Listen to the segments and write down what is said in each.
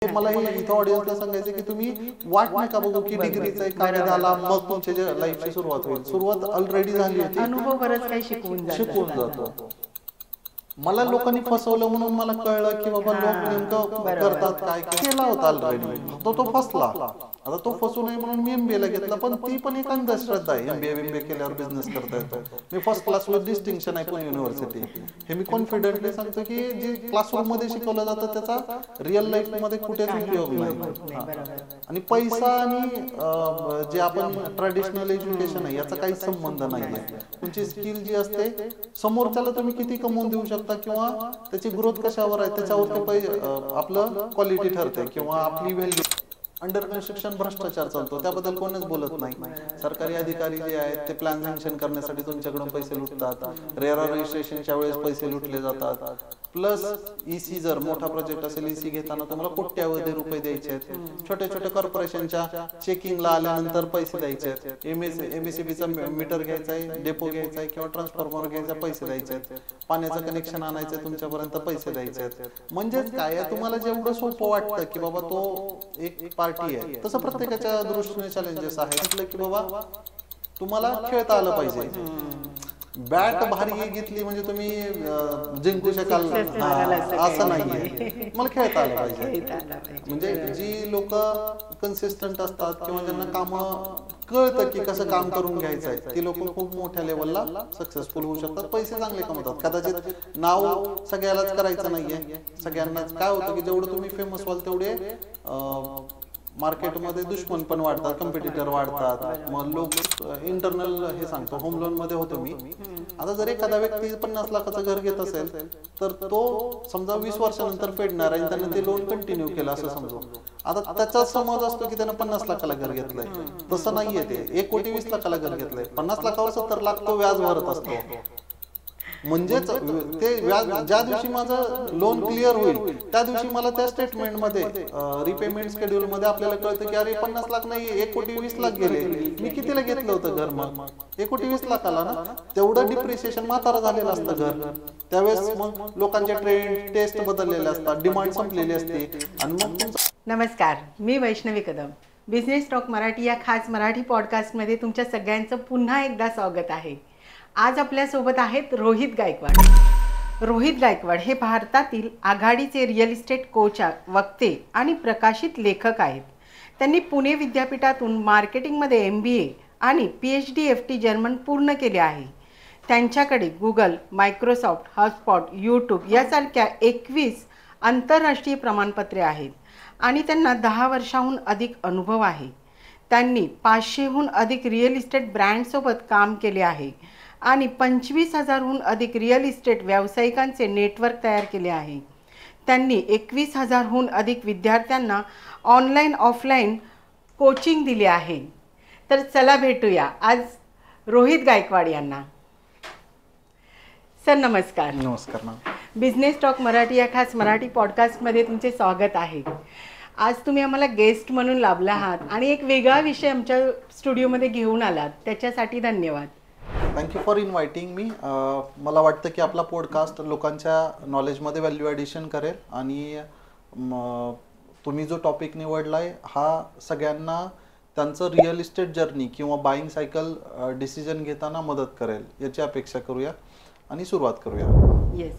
मला इथं ऑडियन्सला सांगायचं की तुम्ही वाट नका बघू की डिग्रीचा एक कागद आला मग तुमच्या लाईफची सुरुवात होईल. सुरुवात ऑलरेडी झाली होती. अनुभव बरंच काही शिकवून जातो. मला लोकांनी फसवलं म्हणून मला कळलं की बाबा लोक नेमकं करतात काय केला होता ऑलरेडी, तो फसला. आता तो फसू नये म्हणून मी MBA ला घेतला, पण ती पण एक अंधश्रद्धा आहे. MBA केल्यावर बिझनेस करता येतो. मी फर्स्ट क्लास विथ डिस्टिंक्शन आहे पुणे युनिव्हर्सिटी. हे मी कॉन्फिडेंटली सांगतो की जे क्लासरूम मध्ये शिकवलं जातं त्याचा रिअल लाईफ मध्ये कुठेच उपयोग नाही. आणि पैसा आणि जे आपण ट्रॅडिशनल एज्युकेशन आहे याचा काही संबंध नाहीये. तुमची स्किल जी असते समोरच्याला तुम्ही किती कमवून देऊ शकता किंवा त्याची ग्रोथ कशावर आहे त्याच्यावर आपलं क्वालिटी ठरते किंवा आपली व्हॅल्यू. अंडर कन्स्ट्रक्शन भ्रष्टाचार चालतो, त्याबद्दल कोणच बोलत नाही. सरकारी अधिकारी जे आहेत ते प्लॅन सँक्शन करण्यासाठी तुमच्याकडून पैसे लुटतात. रेरा रजिस्ट्रेशनच्या वेळेस पैसे लुटले जातात. प्लस EC जर मोठा प्रोजेक्ट असेल EC घेताना तुम्हाला कोट्यावधी रुपये द्यायचे आहेत. छोट्या छोट्या कॉर्पोरेशनच्या चेकिंगला आल्यानंतर पैसे द्यायचे आहेत. MSCBचा मीटर घ्यायचा आहे, डेपो घ्यायचा आहे किंवा ट्रान्सफॉर्मर घ्यायचा, पैसे द्यायचे आहेत. पाण्याचं कनेक्शन आणायचं तुमच्यापर्यंत, पैसे द्यायचे आहेत. म्हणजेच काय तुम्हाला जेवढं सोपं वाटतं की बाबा तो एक पार्टी आहे तसं प्रत्येकाच्या दृष्टीने चॅलेंजेस आहेत. म्हटलं की बाबा तुम्हाला खेळता आलं पाहिजे. बॅट भारी घेतली म्हणजे तुम्ही जिंकू शकाल असं नाहीये. मला खेळता आलं पाहिजे. म्हणजे जी लोक कन्सिस्टंट असतात किंवा ज्यांना काम कळतं की कसं काम करून घ्यायचं आहे ती लोक खूप मोठ्या लेवलला सक्सेसफुल होऊ शकतात, पैसे चांगले कमवतात. कदाचित नाव सगळ्यालाच करायचं नाहीये. सगळ्यांनाच काय होतं की जेवढं तुम्ही फेमस व्हाल तेवढे मार्केटमध्ये दुश्मन पण वाढतात, कॉम्पिटिटर वाढतात. मग लोक इंटरनल हे सांगतो, होम लोन मध्ये होतो मी. आता जर एखादा व्यक्ती 50 लाखाचं घर घेत असेल तर तो समजा 20 वर्षानंतर फेडणार आहे आणि त्याने ते लोन कंटिन्यू केलं असं समजू. आता त्याचा समज असतो की त्यानं 50 लाखाला घर घेतलंय. तसं नाहीये. ते 1 कोटी 20 लाखाला घर घेतलंय, 50 लाखावर 70 लाख तो व्याज भरत असतो. म्हणजेच ते व्याज ज्या दिवशी माझं लोन क्लिअर होईल त्या दिवशी मला त्या स्टेटमेंट मध्ये रिपेमेंट शेड्यूल मध्ये आपल्याला कळतं की अरे 50 लाख नाही 1 कोटी 20 लाख गेले. मी कितीला घेतलं होतं घर? मग 1 कोटी 20 लाखाला ना. तेवढं डिप्रिसिएशन म्हातारा झालेलं असतं घर. त्यावेळेस मग लोकांचे ट्रेंड टेस्ट बदललेले असतात, डिमांड संपलेली असते. आणि मग नमस्कार, मी वैष्णवी कदम. बिझनेस टॉक मराठी या खास मराठी पॉडकास्टमध्ये तुमच्या सगळ्यांचं पुन्हा एकदा स्वागत आहे. आज आपल्यासोबत आहेत रोहित गायकवाड. रोहित गायकवाड हे भारतातील आघाडीचे रिअल इस्टेट कोच, वक्ते आणि प्रकाशित लेखक आहेत. त्यांनी पुणे विद्यापीठातून मार्केटिंगमध्ये MBA आणि PhD FT जर्मन पूर्ण केले आहे. त्यांच्याकडे गुगल, मायक्रोसॉफ्ट, हॉटस्पॉट, यूट्यूब यासारख्या 21 आंतरराष्ट्रीय प्रमाणपत्रे आहेत आणि त्यांना 10 वर्षाहून अधिक अनुभव आहे. त्यांनी 500हून अधिक रिअल इस्टेट ब्रँडसोबत काम केले आहे आणि 25,000हून अधिक रिअल इस्टेट व्यावसायिकांचे नेटवर्क तयार केले आहे. त्यांनी 21,000हून अधिक विद्यार्थ्यांना ऑनलाईन ऑफलाईन कोचिंग दिले आहे. तर चला भेटूया आज रोहित गायकवाड यांना. सर नमस्कार. नमस्कार ना. बिझनेस टॉक मराठी या खास मराठी पॉडकास्टमध्ये तुमचे स्वागत आहे. आज तुम्ही आम्हाला गेस्ट म्हणून लाभला आहात आणि एक वेगळा विषय आमच्या स्टुडिओमध्ये घेऊन आलात, त्याच्यासाठी धन्यवाद. थँक्यू फॉर इन्व्हायटिंग मी. मला वाटतं की आपला पॉडकास्ट लोकांच्या नॉलेजमध्ये व्हॅल्यू ॲडिशन करेल आणि तुम्ही जो टॉपिक निवडला आहे हा सगळ्यांना त्यांचं रिअल इस्टेट जर्नी किंवा बाईंग सायकल डिसिजन घेताना मदत करेल याची अपेक्षा करूया आणि सुरुवात करूया. येस,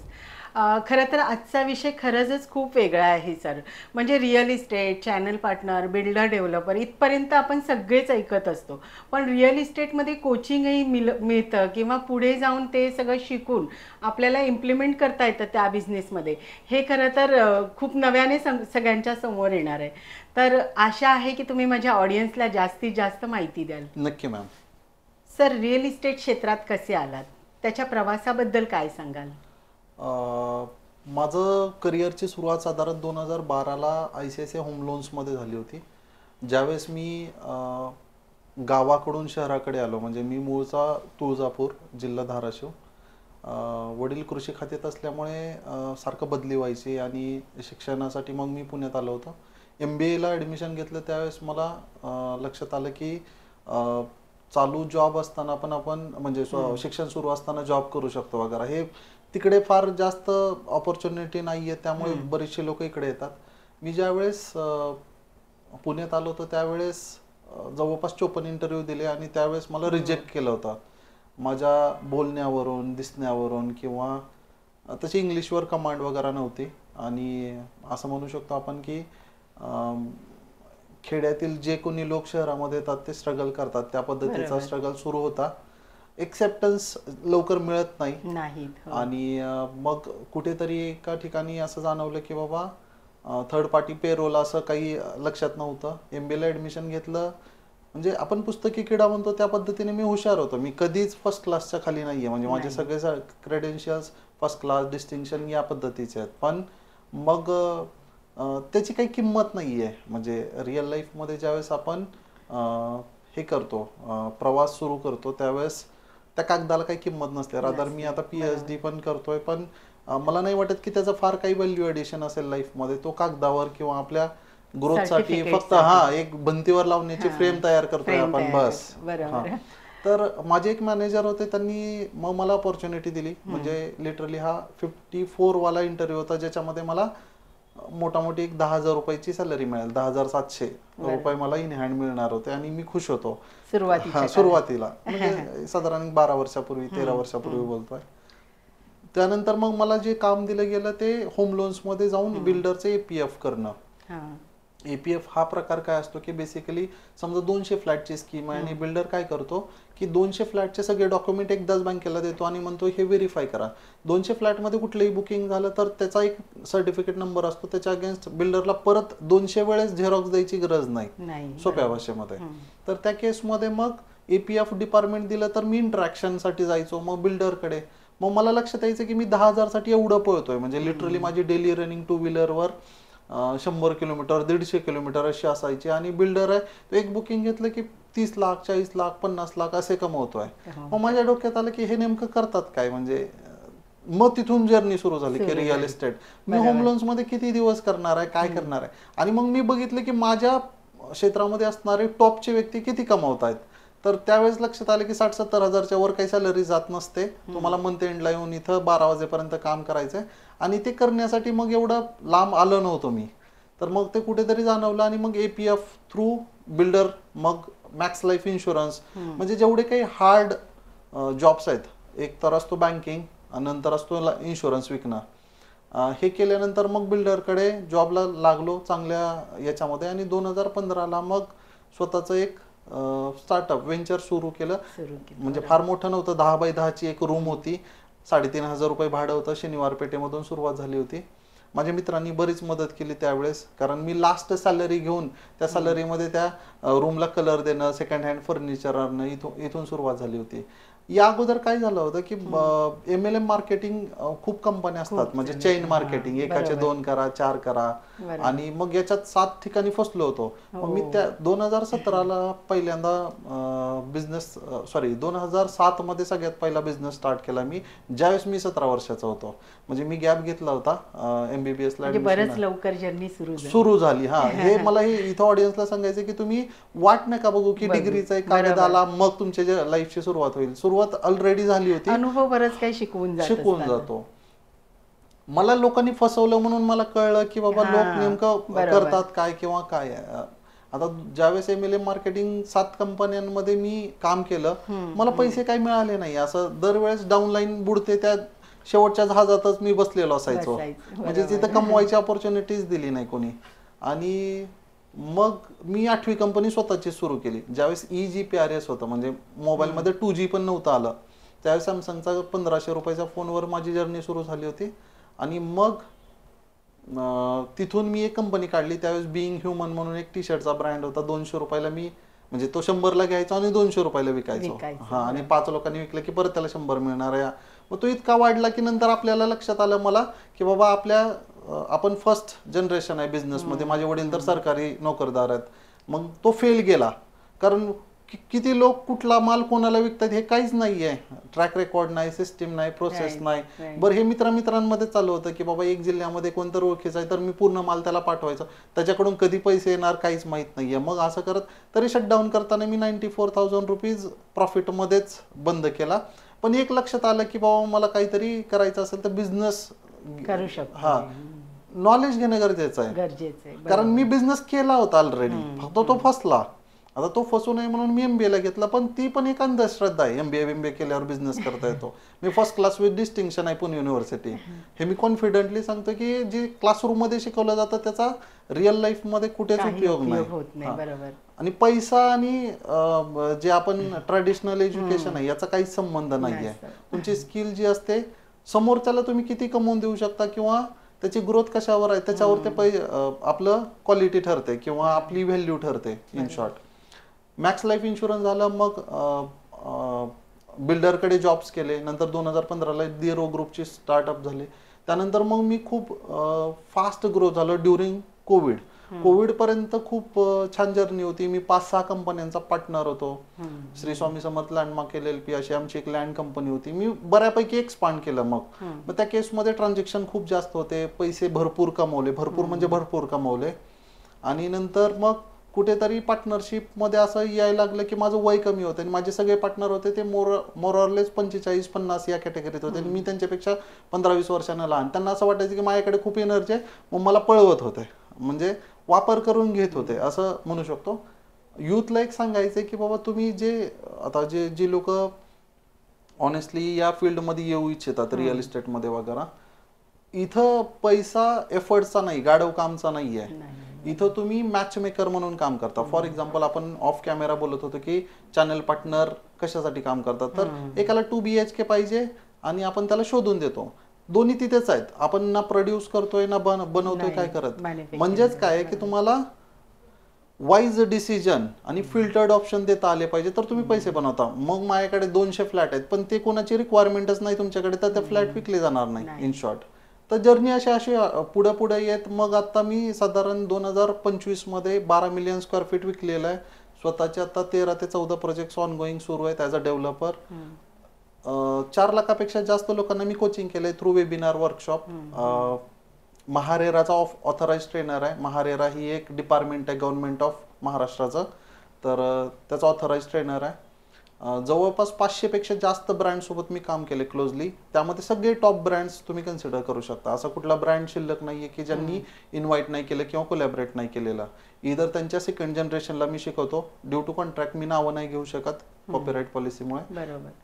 खरं तर आजचा विषय खरंच खूप वेगळा आहे सर. म्हणजे real estate, channel partner, builder, developer इथपर्यंत आपण सगळेच ऐकत असतो. पण रिअल इस्टेटमध्ये कोचिंगही मिळतं किंवा पुढे जाऊन ते सगळं शिकून आपल्याला इम्प्लिमेंट करता येतं त्या बिझनेसमध्ये. हे खरं तर खूप नव्याने सगळ्यांच्या समोर येणार आहे. तर आशा आहे की तुम्ही माझ्या ऑडियन्सला जास्तीत जास्त माहिती द्याल. नक्की मॅम. सर, रिअल इस्टेट क्षेत्रात कसे आलात, त्याच्या प्रवासाबद्दल काय सांगाल? माझं करिअरची सुरुवात साधारण 2012ला ICICI होम लोन्समध्ये झाली होती. ज्यावेळेस मी गावाकडून शहराकडे आलो, म्हणजे मी मूळचा तुळजापूर, जिल्हा धाराशिव. वडील कृषी खात्यात असल्यामुळे सारखं बदली व्हायची आणि शिक्षणासाठी मग मी पुण्यात आलो होतो. MBAला ॲडमिशन घेतलं त्यावेळेस मला लक्षात आलं की चालू जॉब असताना पण आपण म्हणजे शिक्षण सुरू असताना जॉब करू शकतो वगैरे. हे तिकडे फार जास्त ऑपॉर्च्युनिटी नाही आहे, त्यामुळे बरेचसे लोक इकडे येतात. मी ज्यावेळेस पुण्यात आलो होतो त्यावेळेस जवळपास 54 इंटरव्ह्यू दिले आणि त्यावेळेस मला रिजेक्ट केलं होतं माझ्या बोलण्यावरून, दिसण्यावरून, किंवा तशी इंग्लिशवर कमांड वगैरे नव्हती. आणि असं म्हणू शकतो आपण की खेड्यातील जे कोणी लोक शहरामध्ये येतात ते स्ट्रगल करतात, त्या पद्धतीचा स्ट्रगल सुरू होता. एक्सेप्टन्स लवकर मिळत नाही. आणि मग कुठेतरी एका ठिकाणी असं जाणवलं की बाबा थर्ड पार्टी पेरोल असं काही लक्षात नव्हतं. MBA ला ऍडमिशन घेतलं, म्हणजे आपण पुस्तकी किडा म्हणतो त्या पद्धतीने मी हुशार होतो. मी कधीच फर्स्ट क्लासच्या खाली नाहीये, म्हणजे माझे सगळे क्रेडेन्शियल्स फर्स्ट क्लास, डिस्टिंक्शन या पद्धतीचे आहेत. पण मग त्याची काही किंमत नाहीये. म्हणजे रिअल लाईफमध्ये ज्यावेळेस आपण हे करतो, प्रवास सुरू करतो, त्यावेळेस त्या कागदाला काही किंमत नसते. रादर मी आता PhD पण करतोय, पण मला नाही वाटत की त्याचं फार काही व्हॅल्यू ॲडिशन असेल लाईफमध्ये. तो कागदावर किंवा आपल्या ग्रोथसाठी फक्त एक भिंतीवर लावण्याची फ्रेम तयार करतोय आपण, बस. तर माझे एक मॅनेजर होते, त्यांनी मग मला अपॉर्च्युनिटी दिली. म्हणजे लिटरली हा 54 वाला इंटरव्ह्यू होता, ज्याच्यामध्ये मला मोठामोठी एक 10,000 रुपयाची सॅलरी मिळेल. 10,700 रुपये मला इन हँड मिळणार होते आणि मी खुश होतो सुरुवातीला. म्हणजे साधारण 12 वर्षापूर्वी, 13 वर्षापूर्वी बोलतोय. त्यानंतर मग मला जे काम दिलं गेलं ते होम लोन्स मध्ये जाऊन बिल्डरचे APF करणं. APF हा प्रकार काय असतो की बेसिकली समजा 200 फ्लॅटची स्कीम आहे आणि बिल्डर काय करतो की 200 फ्लॅटचे सगळे डॉक्युमेंट एकदाच बँकेला देतो आणि म्हणतो हे व्हेरीफाय करा. 200 फ्लॅटमध्ये कुठलंही बुकिंग झालं तर त्याचा एक सर्टिफिकेट नंबर असतो, त्याच्या अगेन्स्ट बिल्डरला परत 200 वेळेस झेरॉक्स द्यायची गरज नाही सोप्या भाषेमध्ये. तर त्या केसमध्ये मग APF डिपार्टमेंट दिलं तर मी इंट्रॅक्शनसाठी जायचो मग बिल्डरकडे. मग मला लक्षात यायचं की मी 10,000 साठी एवढं पळतोय. म्हणजे लिटरली माझी डेली रनिंग 2 व्हीलरवर 100 किलोमीटर, 150 किलोमीटर अशी असायची. आणि बिल्डर आहे तो एक बुकिंग घेतलं की 30 लाख, 40 लाख, 50 लाख असे कमवतोय. मग माझ्या डोक्यात आलं की हे नेमकं करतात काय. म्हणजे मग तिथून जर्नी सुरू झाली की रिअल इस्टेट मी होम लोन्स मध्ये किती दिवस करणार आहे, काय करणार आहे. आणि मग मी बघितलं की माझ्या क्षेत्रामध्ये असणारे टॉपचे व्यक्ती किती कमवत आहेत. तर त्यावेळेस लक्षात आलं की 60-70 हजारच्या वर काही सॅलरी जात नसते. तुम्हाला मंथ एंडला येऊन इथं 12 वाजेपर्यंत काम करायचंय. आणि ते करण्यासाठी मग एवढं लांब आलो नव्हतो मी. तर मग ते कुठेतरी जाणवलं आणि मग APF थ्रू बिल्डर, मग मॅक्स लाईफ इन्शुरन्स, म्हणजे जेवढे काही हार्ड जॉब्स आहेत, एक तर असतो बँकिंग, नंतर असतो इन्शुरन्स विकणं. हे केल्यानंतर मग बिल्डरकडे जॉबला लागलो चांगल्या याच्यामध्ये. आणि 2015ला मग स्वतःचं एक स्टार्टअप व्हेंचर सुरू केलं. म्हणजे फार मोठं नव्हतं, 10 बाय 10ची एक रूम होती, 3,500 रुपये भाडं होतं. शनिवार पेठेमधून सुरुवात झाली होती. माझ्या मित्रांनी बरीच मदत केली त्यावेळेस, कारण मी लास्ट सॅलरी घेऊन त्या सॅलरीमध्ये त्या रूमला कलर देणं, सेकंड हँड फर्निचर आणणं, इथून सुरुवात झाली होती. या अगोदर काय झालं होतं की MLM मार्केटिंग खूप कंपन्या असतात, म्हणजे चेन मार्केटिंग, एकाचे 2 करा, 4 करा. आणि मग याच्यात 7 ठिकाणी फसलो होतो. मग मी त्या 2017ला पहिल्यांदा 2007 मध्ये सगळ्यात पहिला बिझनेस स्टार्ट केला मी, ज्यावेळेस मी 17 वर्षाचा होतो. म्हणजे मी गॅप घेतला होता MBBS ला. बरंच लवकर जर्नी सुरू झाली. हा, हे मला हे इथं ऑडियन्सला सांगायचं की तुम्ही वाट नका बघू की डिग्रीचा एक कागद आला मग तुमच्या लाईफची सुरुवात होईल. सुरुवात ऑलरेडी झाली होती. अनुभव बरंच काही शिकवून जातो. मला लोकांनी फसवलं म्हणून मला कळलं की बाबा लोक नेमकं करतात काय किंवा काय. आता ज्यावेळेस MLM मार्केटिंग 7 कंपन्यांमध्ये मी काम केलं, मला पैसे काही मिळाले नाही. असं दरवेळेस डाऊनलाईन बुडते त्या शेवटच्या जहाजातच मी बसलेलो असायचो. म्हणजे तिथं कमवायची ऑपॉर्च्युनिटीज दिली नाही कोणी. आणि मग मी 8वी कंपनी स्वतःची सुरू केली. ज्यावेळेस eGPRS होतं, म्हणजे मोबाईलमध्ये 2G पण नव्हतं आलं, त्यावेळेस सॅमसंगचा 1500 रुपयाच्या फोनवर माझी जर्नी सुरू झाली होती. आणि मग तिथून मी एक कंपनी काढली. त्यावेळेस बिईंग ह्युमन म्हणून एक टी-शर्टचा ब्रँड होता. 200 रुपयाला मी, म्हणजे तो 100ला घ्यायचो आणि 200 रुपयाला विकायचो. हा, आणि 5 लोकांनी विकलं की परत त्याला 100 मिळणार आहे. मग तो इतका वाढला की नंतर आपल्याला लक्षात आलं मला की बाबा आपण फर्स्ट जनरेशन आहे बिझनेसमध्ये. माझे वडील तर सरकारी नोकरदार आहेत. मग तो फेल गेला, कारण किती लोक कुठला माल कोणाला विकतात हे काहीच नाहीये. ट्रॅक रेकॉर्ड नाही, सिस्टीम नाही, प्रोसेस नाही. बरं, हे मित्रांमध्ये चालू होतं की बाबा एक जिल्ह्यामध्ये कोणतं ओळखीचं आहे तर मी पूर्ण माल त्याला पाठवायचा, त्याच्याकडून कधी पैसे येणार काहीच माहित नाहीये. मग असं करत तरी शटडाऊन करताना मी 94,000 रुपीज प्रॉफिटमध्येच बंद केला. पण एक लक्षात आलं की बाबा मला काहीतरी करायचं असेल तर बिझनेस करू शकतो. हा, नॉलेज घेणं गरजेचं आहे. कारण मी बिझनेस केला होता ऑलरेडी, फक्त तो फसला. आता तो फसू नये म्हणून मी MBA ला घेतला, पण ती पण एक अंधश्रद्धा आहे. MBA केल्यावर बिझनेस करता येतो. मी फर्स्ट क्लास विथ डिस्टिंक्शन आहे पुणे युनिव्हर्सिटी. हे मी कॉन्फिडेंटली सांगतो की जे क्लासरूम मध्ये शिकवलं जातं त्याचा रिअल लाईफ मध्ये कुठेच उपयोग नाही. आणि पैसा आणि जे आपण ट्रॅडिशनल एज्युकेशन आहे याचा काहीच संबंध नाहीये. तुमची स्किल जी असते समोरच्याला तुम्ही किती कमवून देऊ शकता किंवा त्याची ग्रोथ कशावर आहे त्याच्यावर ते आपलं क्वालिटी ठरते किंवा आपली व्हॅल्यू ठरते. In short, max life insurance झालं, मग बिल्डरकडे जॉब्स केले. नंतर 2015ला DRO ग्रुपची स्टार्टअप झाले. त्यानंतर मग मी खूप फास्ट ग्रोथ झालो ड्युरिंग कोविड पर्यंत. खूप छान जर्नी होती. मी 5-6 कंपन्यांचा पार्टनर होतो. श्री स्वामी समर्थ लँडमार्क LLP अशी आमची एक लँड कंपनी होती. मी बऱ्यापैकी एक्सपांड केलं. मग त्या केसमध्ये ट्रान्झॅक्शन खूप जास्त होते, पैसे भरपूर कमवले, भरपूर कमवले. आणि नंतर मग कुठेतरी पार्टनरशिप मध्ये असं यायला लागलं की माझं वय कमी होतं आणि माझे सगळे पार्टनर होते ते मोरॉरलेस 45-50 या कॅटेगरीत होते. मी त्यांच्यापेक्षा 15-20 वर्षांना लहान. त्यांना असं वाटायचं की माझ्याकडे खूप एनर्जी आहे, मग मला पळवत होते, म्हणजे वापर करून घेत होते असं म्हणू शकतो. युथला एक सांगायचंय की बाबा तुम्ही जे लोक ऑनेस्टली या फील्डमध्ये येऊ इच्छितात, रिअल इस्टेटमध्ये वगैरे, इथं पैसा एफर्टचा नाही, गाढव कामचा नाही आहे. इथं तुम्ही मॅच मेकर म्हणून काम करता. फॉर एक्झाम्पल, आपण ऑफ कॅमेरा बोलत होतो की चॅनल पार्टनर कशासाठी काम करतात. तर एकाला 2 BHK पाहिजे आणि आपण त्याला शोधून देतो. दोन्ही तिथेच आहेत. आपण ना प्रोड्यूस करतोय ना बनवतोय काय करत. म्हणजेच काय की तुम्हाला वाईज डिसिजन आणि फिल्टर्ड ऑप्शन देता आले पाहिजे तर तुम्ही पैसे बनवता. मग माझ्याकडे 200 फ्लॅट आहेत पण ते कोणाची रिक्वायरमेंटच नाही तुमच्याकडे, तर ते फ्लॅट विकले जाणार नाही. इन शॉर्ट, तर जर्नी अशी पुढे येत मग आता मी साधारण 2025 मध्ये 12 मिलियन स्क्वेअर फीट विकलेलं आहे. स्वतःचे आता 13 ते 14 प्रोजेक्ट ऑनगोईंग सुरू आहेत ॲज अ डेव्हलपर. 4 लाखापेक्षा जास्त लोकांना मी कोचिंग केलंय थ्रू वेबिनार, वर्कशॉप. महारेराचा ऑथराइज ट्रेनर आहे. महारेरा ही एक डिपार्टमेंट आहे गव्हर्नमेंट ऑफ महाराष्ट्राचं, तर त्याचा ऑथराइज ट्रेनर आहे. जवळपास 500 पेक्षा जास्त ब्रँड सोबत मी काम केले क्लोजली. त्यामध्ये सगळे टॉप ब्रँड्स तुम्ही कन्सिडर करू शकता. असा कुठला ब्रँड शिल्लक नाहीये की ज्यांनी इन्व्हाइट नाही केलं किंवा कोलॅबरेट नाही केलेला. इधर त्यांच्या सेकंड जनरेशनला मी शिकवतो. ड्यू टू कॉन्ट्रॅक्ट मी नावं नाही घेऊ शकत कॉपीराईट पॉलिसीमुळे.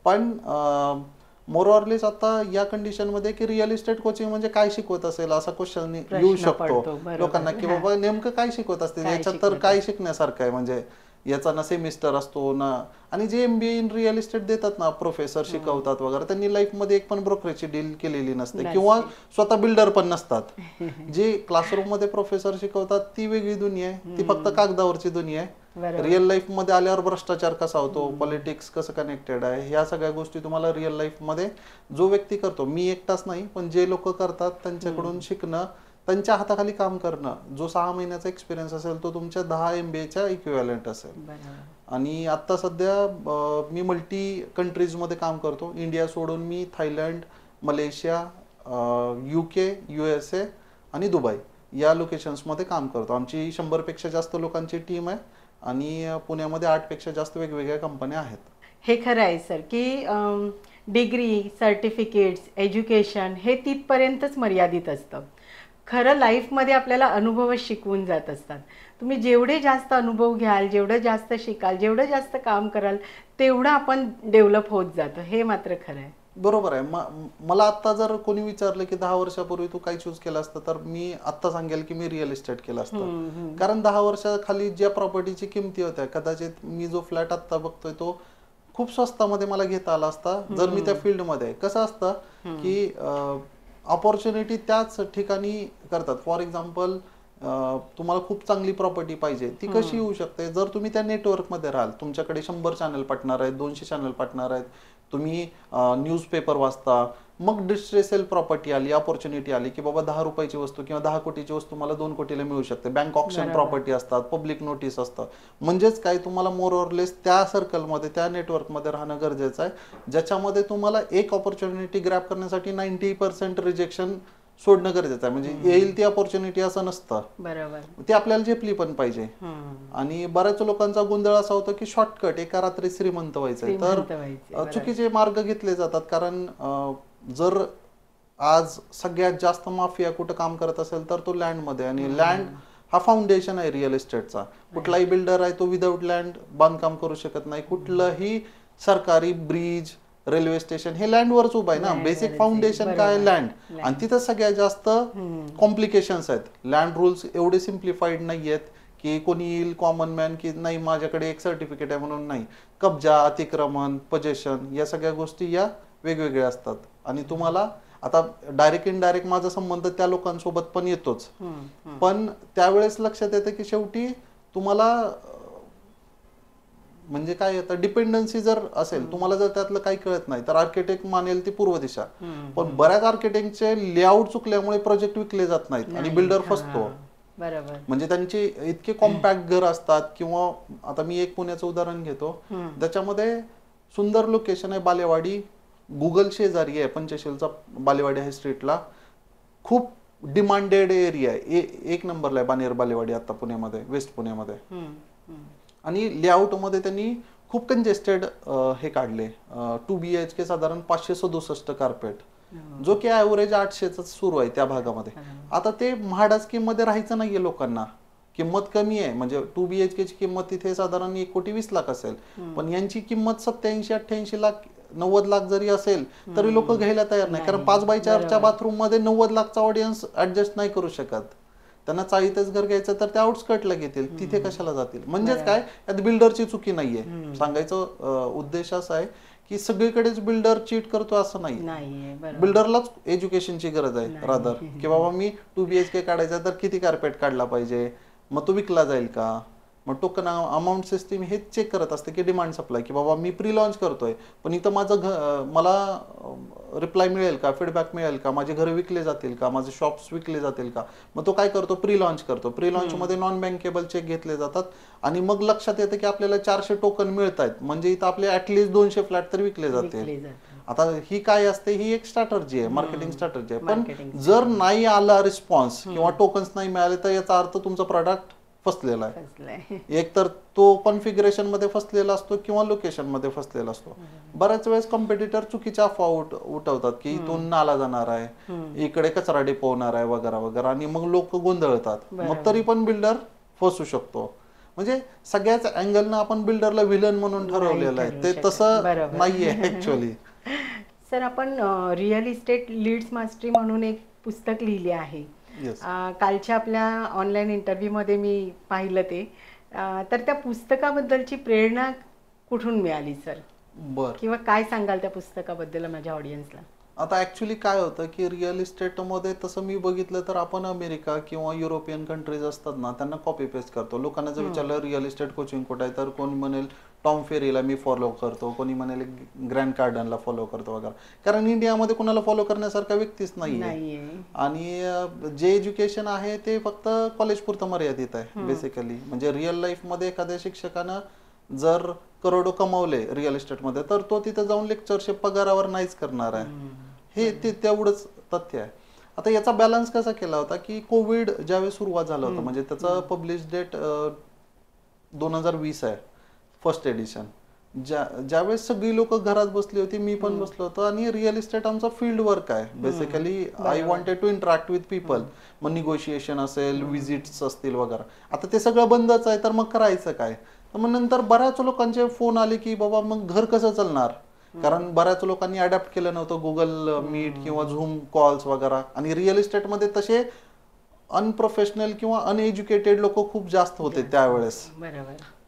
पण मोरऑरलेस आता या कंडिशन मध्ये की रिअल इस्टेट कोचिंग म्हणजे काय शिकवत असेल असा क्वेश्चन येऊ शकतो लोकांना की बाबा नेमकं काय शिकवत असते, याच्यात तर काय शिकण्यासारखं आहे. म्हणजे याचा ना सेमिस्टर असतो ना. आणि जे MBA इन रिअल इस्टेट देतात ना, प्रोफेसर शिकवतात वगैरे, त्यांनी लाईफ मध्ये एक पण ब्रोकरेजची डील केलेली नसते किंवा स्वतः बिल्डर पण नसतात. जे क्लासरूम मध्ये प्रोफेसर शिकवतात ती वेगळी दुनिया आहे, ती फक्त कागदावरची दुनिया आहे. रिअल लाईफ मध्ये आल्यावर भ्रष्टाचार कसा होतो, पॉलिटिक्स कसं कनेक्टेड आहे, ह्या सगळ्या गोष्टी तुम्हाला रिअल लाईफ मध्ये जो व्यक्ती करतो, मी एकटाच नाही पण जे लोक करतात त्यांच्याकडून शिकणं, त्यांच्या हाताखाली काम करणं, जो 6 महिन्याचा एक्सपिरियन्स असेल तो तुमच्या 10 MBAच्या इक्विव्हॅलंट असेल. आणि आता सध्या मी मल्टी कंट्रीज मध्ये काम करतो. इंडिया सोडून मी थायलंड, मलेशिया, UK, USA आणि दुबई या लोकेशन्स मध्ये काम करतो. आमची 100 पेक्षा जास्त लोकांची टीम आहे आणि पुण्यामध्ये 8 पेक्षा जास्त वेगवेगळ्या कंपन्या आहेत. हे खरं आहे सर की डिग्री, सर्टिफिकेट्स, एज्युकेशन हे तिथपर्यंतच मर्यादित असतं. खरं लाईफमध्ये आपल्याला अनुभवच शिकवून जात असतात. तुम्ही जेवढे जास्त अनुभव घ्याल, जेवढं जास्त शिकाल, जेवढं जास्त काम कराल, तेवढं आपण डेव्हलप होत जातो. हे मात्र खरं आहे. बरोबर आहे. मला आता जर कोणी विचारलं की 10 वर्षापूर्वी तू काय चूज केलं असतं, तर मी आता सांगेल की मी रिअल इस्टेट केलं असतं. कारण 10 वर्षाखाली ज्या प्रॉपर्टीची किमती होत्या, कदाचित मी जो फ्लॅट आता बघतोय तो खूप स्वस्तामध्ये मला घेता आला असता जर मी त्या फील्डमध्ये. कसं असतं की ऑपॉर्च्युनिटी त्याच ठिकाणी करतात. फॉर एक्झाम्पल, तुम्हाला खूप चांगली प्रॉपर्टी पाहिजे, ती कशी येऊ शकते जर तुम्ही त्या नेटवर्कमध्ये राहाल. तुमच्याकडे 100 चॅनल पार्टनर आहेत, 200 चॅनल पार्टनर आहेत, तुम्ही न्यूजपेपर वाचता, मग डिस्ट्रेसेल प्रॉपर्टी आली, ऑपॉर्च्युनिटी आली की बाबा 10 रुपयाची वस्तू किंवा 10 कोटीची वस्तू मला 2 कोटीला मिळू शकते. बँक ऑप्शन प्रॉपर्टी असतात, पब्लिक नोटीस असतात. म्हणजेच काय, तुम्हाला मोर ऑर लेस त्या सर्कलमध्ये, त्या नेटवर्कमध्ये राहणं गरजेचं आहे, ज्याच्यामध्ये तुम्हाला एक ऑपॉर्च्युनिटी ग्रॅब करण्यासाठी 90% रिजेक्शन सोडणं गरजेचं आहे. म्हणजे येईल ती ऑपॉर्च्युनिटी असं नसतं. बरोबर, ती आपल्याला झेपली पण पाहिजे. आणि बऱ्याच लोकांचा गोंधळ असा होतो की शॉर्टकट, एका रात्री श्रीमंत व्हायचंय, तर चुकीचे मार्ग घेतले जातात. कारण जर आज सगळ्यात जास्त माफिया कुठं काम करत असेल तर तो लँडमध्ये, आणि लँड हा फाउंडेशन आहे रिअल इस्टेटचा. कुठलाही बिल्डर आहे तो विदाऊट लँड बांधकाम करू शकत नाही. कुठलंही सरकारी ब्रिज, रेल्वे स्टेशन हे लँडवरच उभं आहे ना. बेसिक फाउंडेशन काय, लँड. आणि तिथं सगळ्यात जास्त कॉम्प्लिकेशन्स आहेत. लँड रूल्स एवढे सिम्प्लिफाईड नाही आहेत की कोणी येईल कॉमन मॅन की नाही माझ्याकडे एक सर्टिफिकेट आहे म्हणून नाही. कब्जा, अतिक्रमण, पोजेशन या सगळ्या गोष्टी या वेगवेगळ्या असतात. आणि तुम्हाला आता डायरेक्ट इनडायरेक्ट माझा संबंध त्या लोकांसोबत पण येतोच, पण त्यावेळेस लक्षात येतं की शेवटी तुम्हाला म्हणजे काय येतं, डिपेंडन्सी जर असेल, तुम्हाला जर त्यातलं काही कळत नाही तर आर्किटेक्ट मानेल ती पूर्व दिशा. पण बऱ्याच आर्किटेक्टचे लेआउट चुकल्यामुळे प्रोजेक्ट विकले जात नाहीत आणि बिल्डर फसतो. बरोबर. म्हणजे त्यांचे इतके कॉम्पॅक्ट घर असतात. किंवा आता मी एक पुण्याचं उदाहरण घेतो, त्याच्यामध्ये सुंदर लोकेशन आहे, बालेवाडी, गुगल शेजारी आहे, पंचशीलचा बालेवाडी आहे स्ट्रीटला. खूप डिमांडेड एरिया आहे, एक नंबरला आहे बानेर बालेवाडी आता पुण्यामध्ये, वेस्ट पुण्यामध्ये. आणि लेआउट मध्ये त्यांनी खूप कंजेस्टेड हे काढले, 2 BHK साधारण 567 कार्पेट, जो की ऍव्हरेज 800च सुरू आहे त्या भागामध्ये. आता ते म्हाडा स्कीम मध्ये राहायचं नाहीये लोकांना, किंमत कमी आहे. म्हणजे 2 BHK ची किंमत तिथे साधारण 1,20,00,000 असेल, पण यांची किंमत 87-88 लाख 90 लाख जरी असेल तरी लोक घ्यायला तयार नाही. कारण 5x4च्या बाथरूम मध्ये 90 लाखचा ऑडियन्स ऍडजस्ट नाही करू शकत. त्यांना चाळीतच घर घ्यायचं तर त्या आउटस्कटला घेतील, तिथे कशाला जातील. म्हणजेच काय, यात बिल्डरची चुकी नाहीये. सांगायचं उद्देश असा आहे की सगळीकडेच बिल्डर चीट करतो असं नाही. बिल्डरलाच एज्युकेशनची गरज आहे रादर, की बाबा मी 2 BHK काढायचा तर किती कार्पेट काढला पाहिजे, मग तो विकला जाईल का. मग टोकन अमाऊंट सिस्टीम हे चेक करत असते की डिमांड सप्लाय, की बाबा मी प्री लॉन्च करतोय पण इथं मला रिप्लाय मिळेल का, फीडबॅक मिळेल का, माझे घर विकले जातील का, माझे शॉप्स विकले जातील का. मग तो काय करतो, प्री लॉन्च करतो. प्री लॉन्च मध्ये नॉन बँकेबल चेक घेतले जातात आणि मग लक्षात येतं की आपल्याला 400 टोकन मिळत आहेत, म्हणजे इथं आपले ऍटलिस्ट 200 फ्लॅट तरी विकले जातील. आता ही काय असते, ही एक स्ट्रॅटर्जी आहे, मार्केटिंग स्ट्रॅटर्जी आहे. पण जर नाही आला रिस्पॉन्स किंवा टोकन्स नाही मिळाले तर याचा अर्थ तुमचा प्रोडक्ट फसलेला आहे. एक तर तो कॉन्फिगरेशन मध्ये फसलेला असतो किंवा लोकेशन मध्ये फसलेला असतो. बऱ्याच वेळेस कॉम्पिटिटर चुकीच्या अफवा उठवतात की इथून नाला जाणार आहे, इकडे कचरा डिपो होणार आहे वगैरे वगैरे, आणि मग लोक गोंधळतात. मग तरी पण बिल्डर फसू शकतो. म्हणजे सगळ्याच अँगलनं आपण बिल्डरला विलन म्हणून ठरवलेलं आहे, ते तसं नाहीये ऍक्च्युअली. सर, आपण रिअल इस्टेट लीड्स मास्टरी म्हणून एक पुस्तक लिहिले आहे. कालच्या आपल्या ऑनलाईन इंटरव्ह्यू मध्ये मी पाहिलं ते. तर त्या पुस्तकाबद्दलची प्रेरणा कुठून मिळाली सर? किंवा काय सांगाल त्या पुस्तकाबद्दल माझ्या ऑडियन्सला? आता ऍक्च्युली काय होतं की रिअल इस्टेटमध्ये तसं मी बघितलं तर आपण अमेरिका किंवा युरोपियन कंट्रीज असतात ना, त्यांना कॉपी पेस्ट करतो. लोकांना जर विचारलं रिअल इस्टेट कोचिंग कुठे आहे तर कोणी म्हणेल टॉम फेरीला मी फॉलो करतो, कोणी म्हणेल ग्रँड कार्डनला फॉलो करतो वगैरे. कारण इंडियामध्ये कोणाला फॉलो करण्यासारखा व्यक्तीच नाहीये. आणि जे एज्युकेशन आहे ते फक्त कॉलेज पुरतं मर्यादित आहे बेसिकली. म्हणजे रिअल लाईफ मध्ये एखाद्या शिक्षकानं जर करोडो कमावले रिअल इस्टेटमध्ये तर तो तिथे जाऊन लेक्चरशिप पगारावर नाहीच करणार आहे. हे तेवढंच तथ्य आहे. आता याचा बॅलन्स कसा केला होता की कोविड ज्यावेळेस सुरुवात झालं होतं, म्हणजे त्याचा पब्लिश डेट 2020 आहे, फर्स्ट एडिशन. ज्यावेळेस सगळी लोक घरात बसली होती, मी पण बसलो होतो, आणि रिअल इस्टेट आमचा फील्ड वर्क आहे basically. I wanted to interact with people. मग निगोशिएशन असेल, विजिट्स असतील वगैरे. आता ते सगळं बंदच आहे, तर मग करायचं काय. तर मग नंतर बऱ्याच लोकांचे फोन आले की बाबा मग घर कसं चालणार, कारण बऱ्याच लोकांनी अडॅप्ट केलं नव्हतं गुगल मीट किंवा झूम कॉल्स वगैरे. आणि रिअल इस्टेटमध्ये तसे अनप्रोफेशनल किंवा अनएज्युकेटेड लोक खूप जास्त होते त्यावेळेस.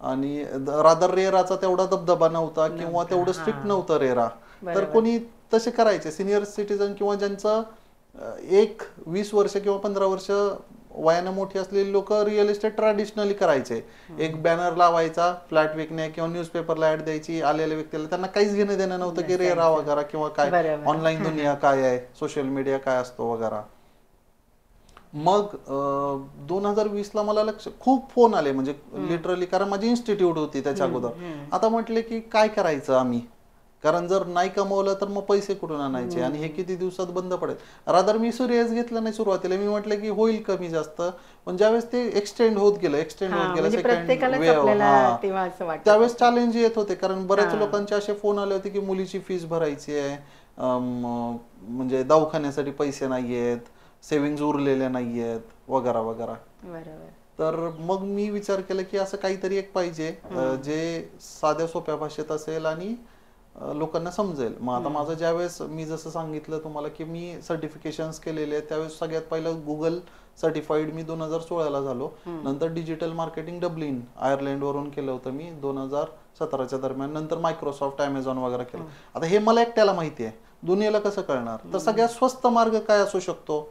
आणि रादर रेराचा तेवढा दबदबा नव्हता किंवा तेवढं स्ट्रिक्ट नव्हतं रेरा. तर कोणी तसे करायचे सिनियर सिटीजन किंवा ज्यांचं 20 वर्ष किंवा 15 वर्ष वयानं मोठी असलेली लोक रिअल इस्टेट ट्रॅडिशनली करायचे. एक बॅनर लावायचा, फ्लॅट विकणे किंवा न्यूजपेपरला ऍड द्यायची, आलेल्या व्यक्तीला त्यांना काहीच घेणं देणं नव्हतं की रेरा वगैरे किंवा काय ऑनलाईन दुनिया काय आहे, सोशल मीडिया काय असतो वगैरे. मग 2020ला मला खूप फोन आले, म्हणजे लिटरली, कारण माझी इन्स्टिट्यूट होती त्याच्या अगोदर. आता म्हटले की काय करायचं आम्ही, कारण जर नाही कमवलं तर मग पैसे कुठून आणायचे आणि हे किती दिवसात बंद पडेल. रादर मी सिरियस घेतलं नाही सुरुवातीला. मी म्हटलं की होईल कमी जास्त, पण ज्यावेळेस ते एक्सटेंड होत गेलं सेकंड वेव्ह, त्यावेळेस चॅलेंज येत होते. कारण बऱ्याच लोकांचे असे फोन आले होते की मुलीची फीस भरायची आहे, म्हणजे दवाखान्यासाठी पैसे नाहीयेत, सेव्हिंग्ज उरलेल्या नाहीयेत वगैरे वगैरे. बरोबर. तर मग मी विचार केला की असं काहीतरी एक पाहिजे जे साध्या सोप्या भाषेत असेल आणि लोकांना समजेल. मग आता माझं ज्यावेळेस मी जसं सांगितलं तुम्हाला की मी सर्टिफिकेशन्स केलेले आहेत, त्यावेळेस सगळ्यात पहिलं गुगल सर्टिफाईड मी 2016 झालो. नंतर डिजिटल मार्केटिंग डब्लिन आयर्लंड वरून केलं होतं मी 2017च्या दरम्यान. नंतर मायक्रोसॉफ्ट, अमेझॉन वगैरे केलं. आता हे मला एकट्याला माहिती आहे, दुनियेला कसं कळणार? तर सगळ्यात स्वस्त मार्ग काय असू शकतो?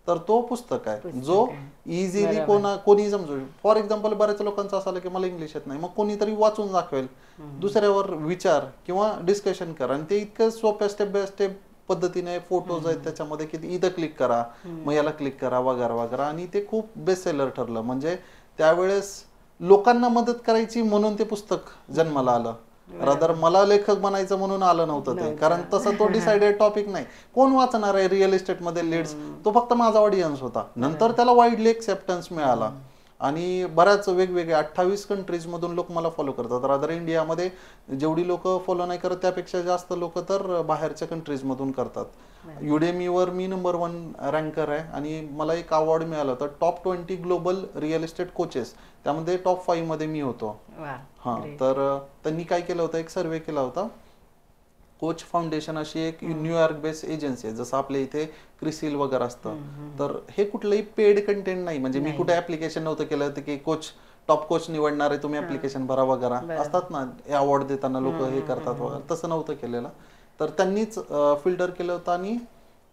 तर तो पुस्तक आहे जो इझिली कोणी समजू. फॉर एक्झाम्पल बऱ्याच लोकांचं असं आलं की मला इंग्लिश येत नाही, मग कोणीतरी वाचून दाखवेल, दुसऱ्यावर विचार किंवा डिस्कशन करा. आणि ते इतकं सोप्या स्टेप बाय स्टेप पद्धतीने फोटोज आहेत त्याच्यामध्ये की इथं क्लिक करा, मग याला क्लिक करा वगैरे वगैरे. आणि ते खूप बेस्ट सेलर ठरलं. म्हणजे त्यावेळेस लोकांना मदत करायची म्हणून ते पुस्तक जन्माला आलं. रादर मला लेखक बनायचं म्हणून आलं नव्हतं ते. कारण तसं तो डिसाइडेड टॉपिक नाही. कोण वाचणार आहे रिअल इस्टेट मध्ये लीड्स? तो फक्त माझा ऑडियन्स होता. नंतर त्याला वाईडली एक्सेप्टन्स मिळाला आणि बऱ्याच वेगवेगळ्या 28 कंट्रीज मधून लोक मला फॉलो करतात. रादर इंडियामध्ये जेवढी लोक फॉलो नाही करत त्यापेक्षा जास्त लोक तर बाहेरच्या कंट्रीज मधून करतात. युडेमीवर मी नंबर 1 रँकर आहे आणि मला एक अवॉर्ड मिळाला होता top 20 global real estate coaches, त्यामध्ये टॉप 5 मध्ये मी होतो. तर त्यांनी काय केलं होतं, एक सर्वे केला होता. कोच फाउंडेशन अशी एक न्यूयॉर्क बेस्ड एजन्सी आहे, जसं आपल्या इथे क्रिसिल वगैरे असतं. तर हे कुठलंही पेड कंटेंट नाही. म्हणजे मी कुठे ऍप्लिकेशन नव्हतं केलं होतं की कोच टॉप कोच निवडणार आहे, तुम्ही ऍप्लिकेशन भरा वगैरे असतात ना अवॉर्ड देताना लोक हे करतात वगैरे, तसं नव्हतं केलेलं. तर त्यांनीच फिल्टर केलं होतं आणि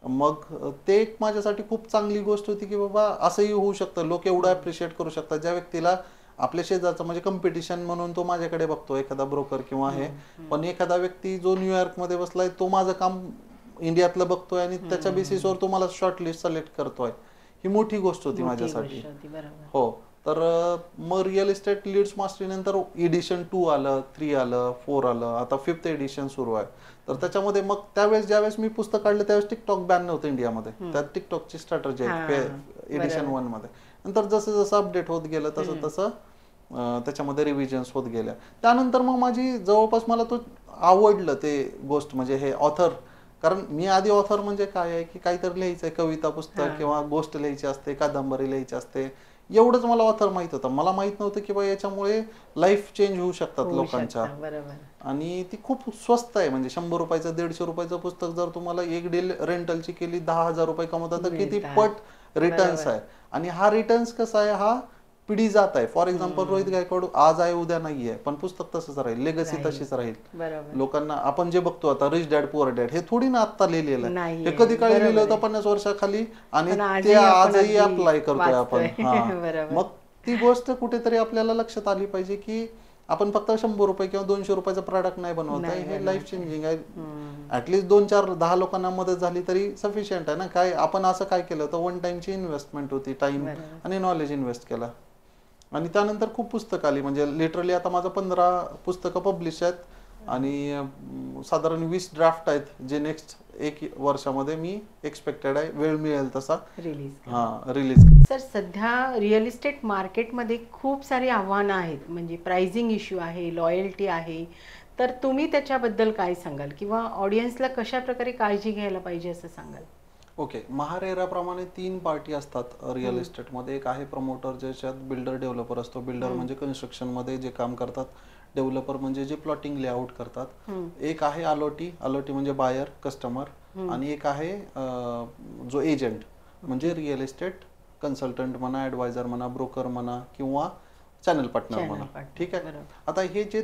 मग ते एक माझ्यासाठी खूप चांगली गोष्ट होती की बाबा असंही होऊ शकतं, लोक एवढं अप्रिशिएट करू शकतात. ज्या व्यक्तीला आपल्या शेजारचं म्हणजे कॉम्पिटिशन म्हणून तो माझ्याकडे बघतो, एखादा ब्रोकर किंवा हे, पण एखादा व्यक्ती जो न्यूयॉर्क मध्ये बसलाय तो माझं काम इंडियातलं बघतोय आणि त्याच्या बेसिसवर तो मला शॉर्टलिस्ट सिलेक्ट करतोय, ही मोठी गोष्ट होती माझ्यासाठी. हो. तर मग रिअल इस्टेट लीड्स मास्टरी नंतर एडिशन 2 आलं, 3 आलं, 4 आलं, आता 5th एडिशन सुरू आहे. तर त्याच्यामध्ये मग त्यावेळेस ज्यावेळेस मी पुस्तक काढलं त्यावेळेस टिकटॉक बॅन नव्हतं इंडियामध्ये. त्यात टिकटॉकची स्ट्रॅटजी आहे एडिशन 1 मध्ये. नंतर जसं जसं अपडेट होत गेलं तसं तसं त्याच्यामध्ये रिव्हिजन्स होत गेल्या. त्यानंतर मग माझी जवळपास मला तो आवडलं ते गोष्ट म्हणजे हे ऑथर. कारण मी आधी ऑथर म्हणजे काय आहे की काहीतरी लिहायचंय, कविता पुस्तक किंवा गोष्ट लिहायची असते, कादंबरी लिहायची असते, एवढंच मला ऑथर माहित होतं. मला माहित नव्हतं की बा याच्यामुळे लाईफ चेंज होऊ शकतात लोकांच्या. आणि ती खूप स्वस्त आहे. म्हणजे 100 रुपयाचं 150 रुपयाचं पुस्तक जर तुम्हाला एक डे रेंटलची केली 10,000 रुपये कमवतात तर किती पट रिटर्न्स आहे. आणि हा रिटर्न्स कसा आहे, हा पिढी जात आहे. फॉर एक्झाम्पल रोहित गायकवाड आज आहे उद्या नाहीये, पण पुस्तक तसंच राहील, लेगसी तशीच राहील. लोकांना आपण जे बघतो आता रिच डॅड पुअर डॅड, हे थोडी ना आता लिहिलेलं आहे, हे कधी काळी लिहिलं होतं 50 वर्षाखाली आणि ते आजही अप्लाय करतोय आपण. मग ती गोष्ट कुठेतरी आपल्याला लक्षात आली पाहिजे की आपण फक्त 100 रुपये किंवा 200 रुपयाचं प्रोडक्ट नाही बनवत आहे, हे लाईफ चेंजिंग आहे. ऍटलीस्ट 2-4-10 लोकांना मदत झाली तरी सफिशियंट आहे ना. काय आपण असं काय केलं होतं, 1 टाइमची इन्व्हेस्टमेंट होती, टाइम आणि नॉलेज इन्व्हेस्ट केला. आणि त्यानंतर खूप पुस्तकं आली. म्हणजे लिटरली आता माझं 15 पुस्तकं पब्लिश आहेत आणि साधारण 20 ड्राफ्ट आहेत जे नेक्स्ट 1 वर्षामध्ये मी एक्सपेक्टेड आहे वेळ मिळेल तसा रिलीज. सर, सध्या रिअल इस्टेट मार्केटमध्ये खूप सारी आव्हानं आहेत. म्हणजे प्राइसिंग इश्यू आहे, लॉयल्टी आहे. तर तुम्ही त्याच्याबद्दल काय सांगाल किंवा ऑडियन्सला कशा प्रकारे काळजी घ्यायला पाहिजे असं सांगाल? ओके. महारेराप्रमाणे 3 पार्टी असतात रिअल इस्टेटमध्ये. एक आहे प्रमोटर, ज्याच्यात बिल्डर डेव्हलपर असतो. बिल्डर म्हणजे कन्स्ट्रक्शन मध्ये जे काम करतात, डेव्हलपर म्हणजे जे प्लॉटिंग लेआउट करतात. एक आहे अलॉटी म्हणजे बायर कस्टमर, आणि एक आहे जो एजंट म्हणजे रिअल इस्टेट कन्सल्टंट म्हणा, ऍडवायझर म्हणा, ब्रोकर म्हणा किंवा चॅनल पार्टनर म्हणा. ठीक आहे. आता हे जे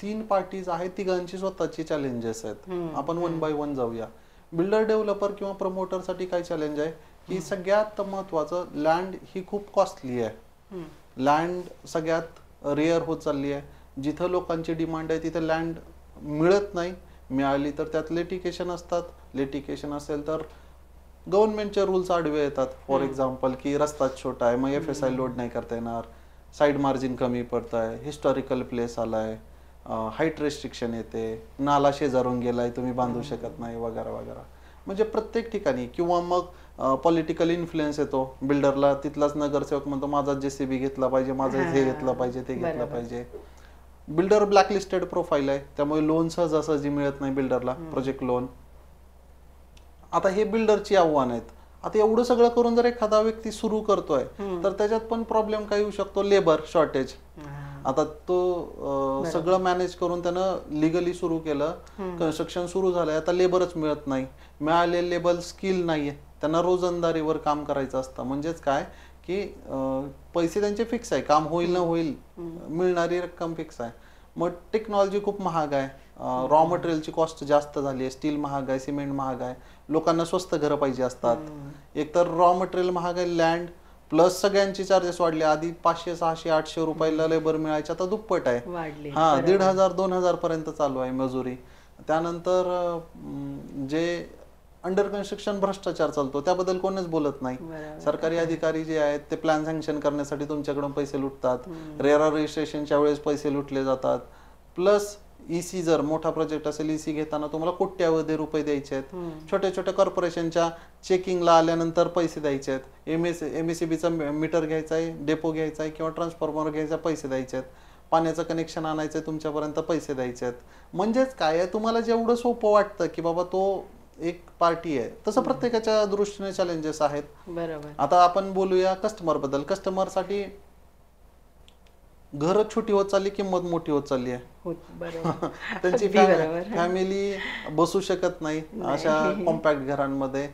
3 पार्टीज आहेत तिघांची स्वतःची चॅलेंजेस आहेत. आपण 1 बाय 1 जाऊया. बिल्डर डेव्हलपर किंवा प्रमोटर साठी काय चॅलेंज आहे की सगळ्यात महत्वाचं, लँड ही खूप कॉस्टली आहे. लँड सगळ्यात रेअर होत चालली आहे. जिथं लोकांची डिमांड आहे तिथे लँड मिळत नाही. मिळाली तर त्यात लिटिगेशन असतात. लिटिगेशन असेल तर गव्हर्नमेंटचे रूल्स आडवे येतात. फॉर एक्झाम्पल की रस्ता छोटा आहे मग FSI लोड नाही करता येणार, साईड मार्जिन कमी पडत आहे, हिस्टॉरिकल प्लेस आलाय, हाईट रेस्ट्रिक्शन येते, नाला शेजारून गेलाय तुम्ही बांधू शकत नाही वगैरे वगैरे. म्हणजे प्रत्येक ठिकाणी. किंवा मग पॉलिटिकल इन्फ्लुएन्स येतो. बिल्डरला तिथलाच नगरसेवक म्हणतो माझा JCB घेतला पाहिजे, माझं हे घेतलं पाहिजे, ते घेतलं पाहिजे. बिल्डर ब्लॅकलिस्टेड प्रोफाईल आहे, त्यामुळे लोन सहजासहजी मिळत नाही बिल्डरला, प्रोजेक्ट लोन. आता हे बिल्डरची आव्हान आहेत. आता एवढं सगळं करून जर एखादा व्यक्ती सुरू करतोय तर त्याच्यात पण प्रॉब्लेम काय येऊ शकतो, लेबर शॉर्टेज. आता तो सगळं मॅनेज करून त्यानं लिगली सुरू केलं, कन्स्ट्रक्शन सुरू झालंय, आता लेबरच मिळत नाही, मिळालेले लेबर स्किल नाहीये, त्यांना रोजंदारीवर काम करायचं असतं. म्हणजेच काय की पैसे त्यांचे फिक्स आहे, काम होईल न होईल, मिळणारी रक्कम फिक्स आहे. मग टेक्नॉलॉजी खूप महाग आहे, रॉ मटेरियलची कॉस्ट जास्त झाली आहे, स्टील महाग आहे, सिमेंट महाग आहे, लोकांना स्वस्त घरं पाहिजे असतात. एकतर रॉ मटेरियल महाग आहे, लँड प्लस सगळ्यांचे चार्जेस वाढले. आधी 500, 600, 800 रुपयाला लेबर मिळायचे, आता दुप्पट आहे. 1,500, 2,000 पर्यंत चालू आहे मजुरी. त्यानंतर जे अंडर कन्स्ट्रक्शन भ्रष्टाचार चालतो त्याबद्दल कोणच बोलत नाही. सरकारी अधिकारी जे आहेत ते प्लॅन सँक्शन करण्यासाठी तुमच्याकडून पैसे लुटतात, रेरा रजिस्ट्रेशनच्या वेळेस पैसे लुटले जातात. प्लस ईसी जर मोठा प्रोजेक्ट असेल, ईसी घेताना तुम्हाला कोट्यावधी रुपये द्यायचे आहेत. छोट्या छोट्या कॉर्पोरेशनच्या चेकिंगला आल्यानंतर पैसे द्यायचे आहेत. MSEBीचा मीटर घ्यायचा आहे, डेपो घ्यायचा आहे किंवा ट्रान्सफॉर्मर घ्यायचा, पैसे द्यायचे आहेत. पाण्याचं कनेक्शन आणायचं तुमच्यापर्यंत, पैसे द्यायचे आहेत. म्हणजेच काय आहे, तुम्हाला जेवढं सोपं वाटतं की बाबा तो एक पार्टी आहे, तसं प्रत्येकाच्या दृष्टीने चॅलेंजेस आहेत. बरोबर. आता आपण बोलूया कस्टमर बद्दल. कस्टमरसाठी घर छोटी होत चालली, किंमत मोठी होत चालली आहे. त्यांची फॅमिली बसू शकत नाही अशा कॉम्पॅक्ट घरांमध्ये.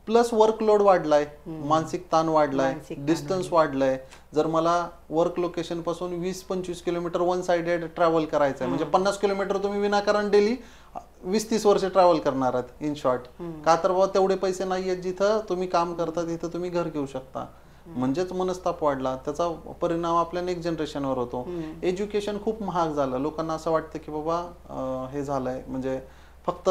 प्लस वर्कलोड वाढलाय, मानसिक ताण वाढलाय, डिस्टन्स वाढलाय. जर मला वर्क लोकेशन पासून 20-25 किलोमीटर वन साइडेड ट्रॅव्हल करायचं आहे, म्हणजे 50 किलोमीटर तुम्ही विनाकारण डेली 20-30 वर्ष ट्रॅव्हल करणार आहात इन शॉर्ट. का तर बाबा तेवढे पैसे नाही आहेत जिथं तुम्ही काम करता तिथं तुम्ही घर घेऊ शकता. म्हणजेच मनस्ताप वाढला, त्याचा परिणाम आपल्या नेक्स्ट जनरेशनवर होतो. एज्युकेशन खूप महाग झालं. लोकांना असं वाटतं की बाबा हे झालंय म्हणजे फक्त